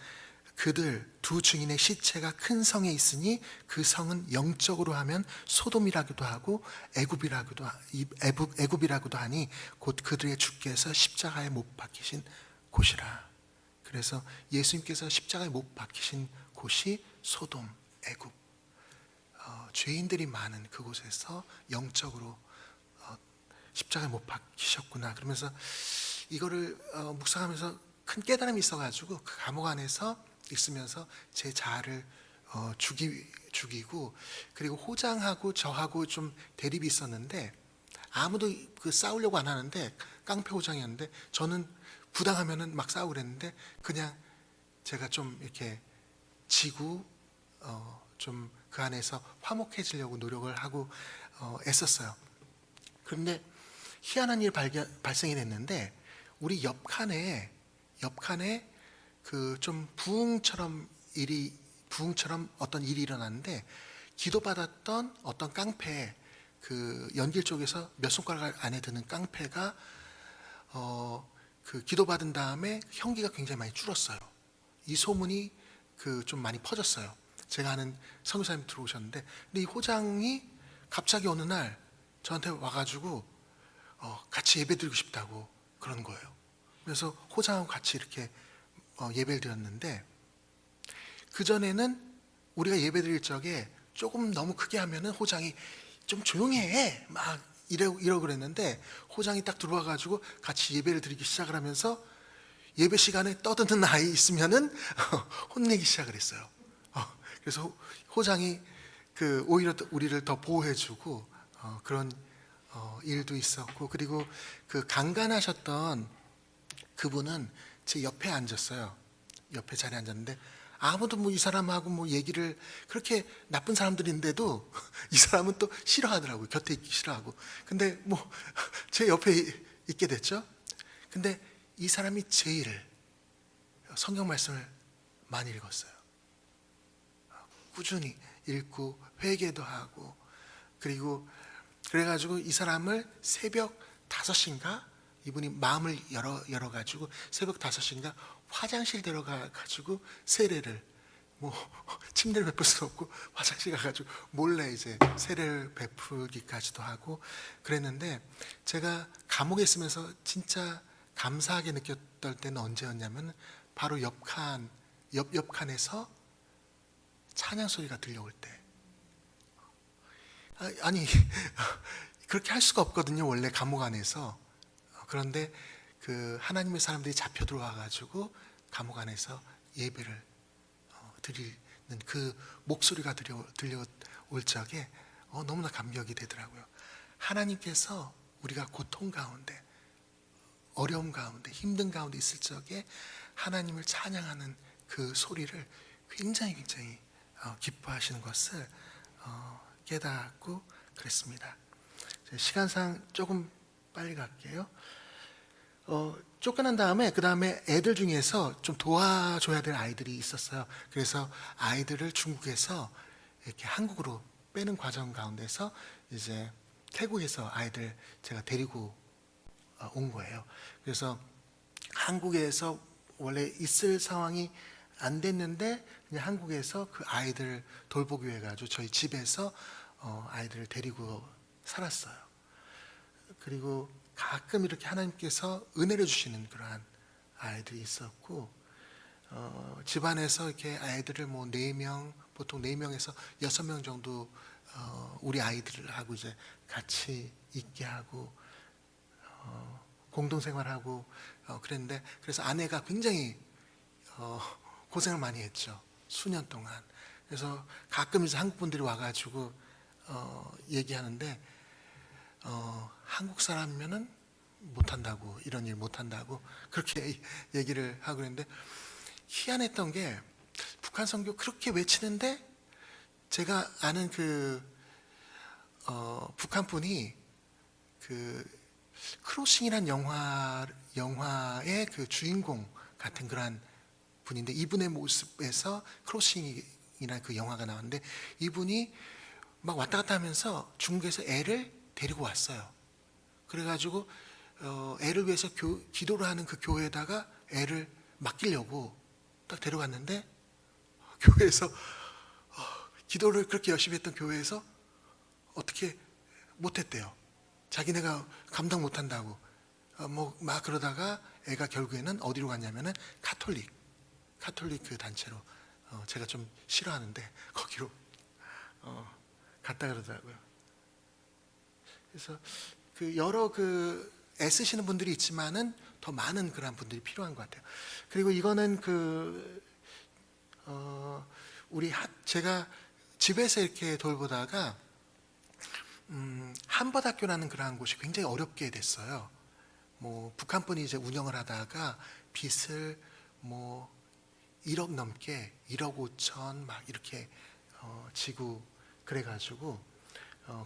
그들 두 증인의 시체가 큰 성에 있으니 그 성은 영적으로 하면 소돔이라고도 하고 애굽이라고도 하니 곧 그들의 주께서 십자가에 못 박히신 곳이라. 그래서 예수님께서 십자가에 못 박히신 곳이 소돔, 애굽, 죄인들이 많은 그곳에서 영적으로 십자가에 못 박히셨구나. 그러면서 이거를 묵상하면서 큰 깨달음이 있어가지고 그 감옥 안에서 있으면서 제 자아를 죽이고 그리고 호장하고 저하고 좀 대립이 있었는데 아무도 그 싸우려고 안 하는데 깡패 호장이었는데 저는 부당하면은 막 싸우고 그랬는데 그냥 제가 좀 이렇게 지고 좀 그 안에서 화목해지려고 노력을 하고 애썼어요. 그런데 희한한 일이 발생이 됐는데 우리 옆칸에 그 좀 부흥처럼 어떤 일이 일어났는데 기도받았던 어떤 깡패 그 연길 쪽에서 몇 손가락 안에 드는 깡패가 그 기도받은 다음에 형기가 굉장히 많이 줄었어요. 이 소문이 그 좀 많이 퍼졌어요. 제가 아는 선교사님 들어오셨는데 근데 이 호장이 갑자기 어느 날 저한테 와가지고 같이 예배드리고 싶다고 그런 거예요. 그래서 호장하고 같이 이렇게 예배를 드렸는데 그전에는 우리가 예배드릴 적에 조금 너무 크게 하면은 호장이 좀 조용히 해 막 이러고 그랬는데 호장이 딱 들어와가지고 같이 예배를 드리기 시작을 하면서 예배 시간에 떠드는 아이 있으면은 혼내기 시작을 했어요. 그래서 호장이 오히려 우리를 더 보호해주고 그런 일도 있었고 그리고 그 강간하셨던 그분은 제 옆에 앉았어요. 옆에 자리에 앉았는데 아무도 뭐 이 사람하고 뭐 얘기를 그렇게 나쁜 사람들인데도 이 사람은 또 싫어하더라고요. 곁에 있기 싫어하고. 근데 뭐 제 옆에 있게 됐죠. 근데 이 사람이 제일 성경 말씀을 많이 읽었어요. 꾸준히 읽고 회개도 하고 그리고 그래가지고 이 사람을 새벽 5시인가 이분이 마음을 열어가지고 새벽 5시인가 화장실 들어가가지고 세례를 뭐 침대를 베풀 수 없고 화장실 가가지고 몰래 이제 세례를 베풀기까지도 하고 그랬는데, 제가 감옥에 있으면서 진짜 감사하게 느꼈던 때는 언제였냐면 바로 옆칸에서 찬양 소리가 들려올 때. 아니 그렇게 할 수가 없거든요, 원래 감옥 안에서. 그런데 그 하나님의 사람들이 잡혀 들어와 가지고 감옥 안에서 예배를 드리는 그 목소리가 들려올 적에 너무나 감격이 되더라고요. 하나님께서 우리가 고통 가운데, 어려움 가운데, 힘든 가운데 있을 적에 하나님을 찬양하는 그 소리를 굉장히 기뻐하시는 것을 깨닫고 그랬습니다. 시간상 조금 빨리 갈게요. 쫓겨난 다음에 그 다음에 애들 중에서 좀 도와줘야 될 아이들이 있었어요. 그래서 아이들을 중국에서 이렇게 한국으로 빼는 과정 가운데서 이제 태국에서 아이들 제가 데리고 온 거예요. 그래서 한국에서 원래 있을 상황이 안 됐는데 그냥 한국에서 그 아이들 돌보기 위해 가지고 저희 집에서 아이들을 데리고 살았어요. 그리고 가끔 이렇게 하나님께서 은혜를 주시는 그러한 아이들이 있었고, 집안에서 이렇게 아이들을 뭐 4명, 보통 4명에서 6명 정도 우리 아이들하고 이제 같이 있게 하고 공동생활하고 그랬는데, 그래서 아내가 굉장히 고생을 많이 했죠, 수년 동안. 그래서 가끔 이제 한국 분들이 와가지고 얘기하는데 한국 사람이면은 못한다고, 이런 일 못한다고 그렇게 얘기를 하고 그랬는데, 희한했던 게 북한 선교 그렇게 외치는데 제가 아는 그 북한 분이 그 크로싱이란 영화의 그 주인공 같은 그런 분인데, 이분의 모습에서 크로싱이라는 그 영화가 나왔는데, 이분이 막 왔다 갔다 하면서 중국에서 애를 데리고 왔어요. 그래가지고 애를 위해서 기도를 하는 그 교회에다가 애를 맡기려고 딱 데려갔는데, 교회에서 기도를 그렇게 열심히 했던 교회에서 어떻게 못했대요. 자기네가 감당 못한다고 뭐 막 그러다가 애가 결국에는 어디로 갔냐면은 카톨릭 그 단체로, 제가 좀 싫어하는데 거기로 갔다 그러더라고요. 그래서 그 여러 그 애쓰시는 분들이 있지만은 더 많은 그런 분들이 필요한 것 같아요. 그리고 이거는 제가 집에서 이렇게 돌보다가 한벗학교라는 그러한 곳이 굉장히 어렵게 됐어요. 뭐 북한 분이 이제 운영을 하다가 빚을 뭐 1억 넘게 1억 5천 막 이렇게 지고 그래가지고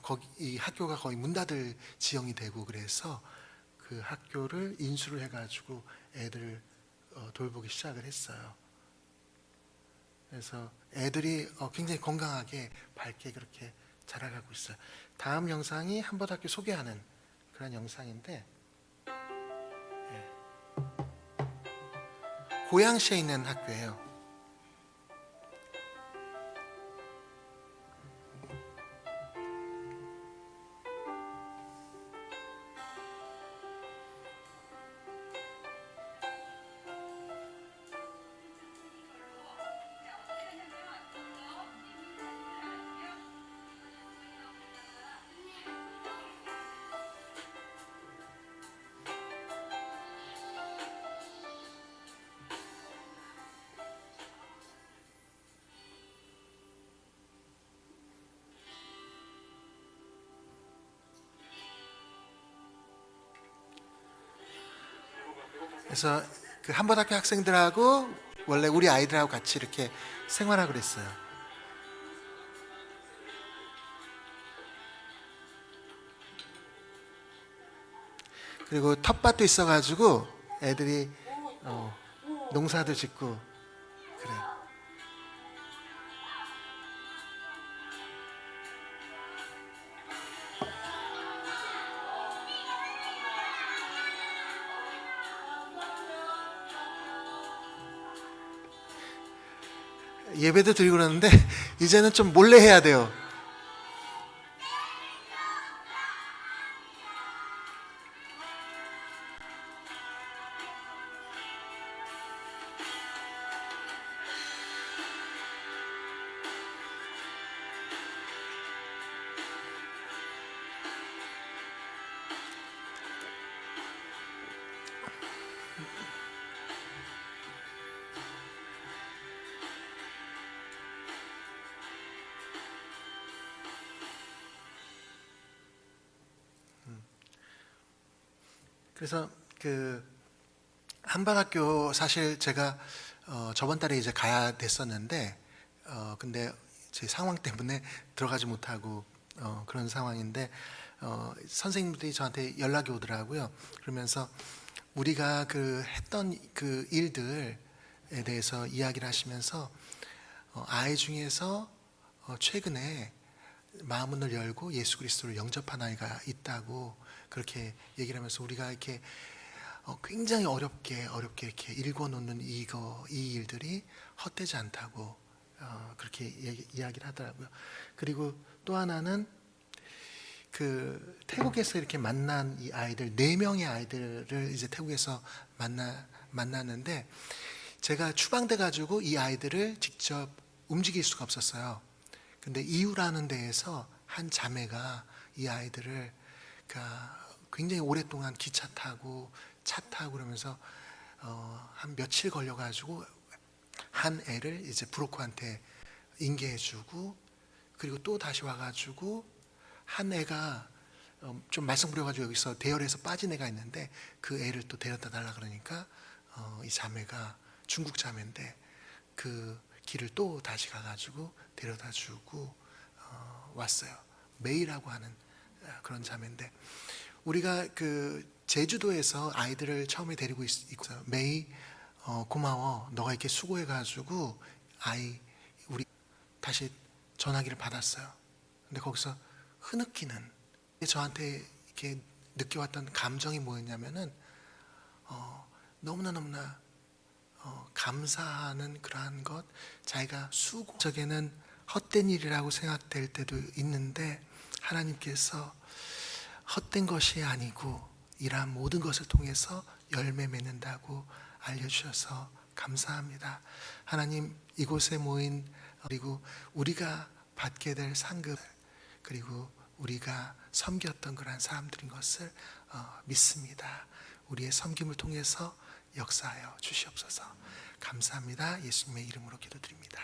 거기 이 학교가 거의 문 닫을 지형이 되고, 그래서 그 학교를 인수를 해가지고 애들 돌보기 시작을 했어요. 그래서 애들이 굉장히 건강하게 밝게 그렇게 자라가고 있어요. 다음 영상이 한벗학교 소개하는 그런 영상인데, 고양시에 있는 학교예요. 그래서 그 한번학교 학생들하고 원래 우리 아이들하고 같이 이렇게 생활하고 그랬어요. 그리고 텃밭도 있어가지고 애들이 농사도 짓고 그래. 예배도 드리고 그러는데 이제는 좀 몰래 해야 돼요. 그래서 그 한방학교 사실 제가 저번 달에 이제 가야 됐었는데 근데 제 상황 때문에 들어가지 못하고 그런 상황인데 선생님들이 저한테 연락이 오더라고요. 그러면서 우리가 그 했던 그 일들에 대해서 이야기를 하시면서 아이 중에서 최근에 마음문을 열고 예수 그리스도를 영접한 아이가 있다고 그렇게 얘기를 하면서 우리가 이렇게 굉장히 어렵게 이렇게 읽어놓는 이 일들이 헛되지 않다고 그렇게 이야기를 하더라고요. 그리고 또 하나는 그 태국에서 이렇게 만난 이 아이들 4명의 아이들을 이제 태국에서 만났는데 제가 추방돼 가지고 이 아이들을 직접 움직일 수가 없었어요. 근데 이유라는 데에서 한 자매가 이 아이들을 굉장히 오랫동안 기차 타고 차 타고 그러면서 한 며칠 걸려가지고 한 애를 이제 브로커한테 인계해주고 그리고 또 다시 와가지고 한 애가 좀 말썽 부려가지고 여기서 대열에서 빠진 애가 있는데 그 애를 또 데려다 달라 그러니까 이 자매가 중국 자매인데 그 길을 또 다시 가가지고 데려다주고 왔어요. 메이라고 하는 그런 자매인데 우리가 그 제주도에서 아이들을 처음에 데리고 있어요. 메이 고마워. 너가 이렇게 수고해가지고 아이 우리 다시 전화기를 받았어요. 근데 거기서 흐느끼는 저한테 이렇게 느껴왔던 감정이 뭐였냐면은 너무나 감사하는 그러한 것, 자기가 적에는 헛된 일이라고 생각될 때도 있는데 하나님께서 헛된 것이 아니고 이러한 모든 것을 통해서 열매 맺는다고 알려주셔서 감사합니다. 하나님 이곳에 모인 그리고 우리가 받게 될 상급 그리고 우리가 섬겼던 그러한 사람들인 것을 믿습니다. 우리의 섬김을 통해서 역사하여 주시옵소서. 감사합니다. 예수님의 이름으로 기도드립니다.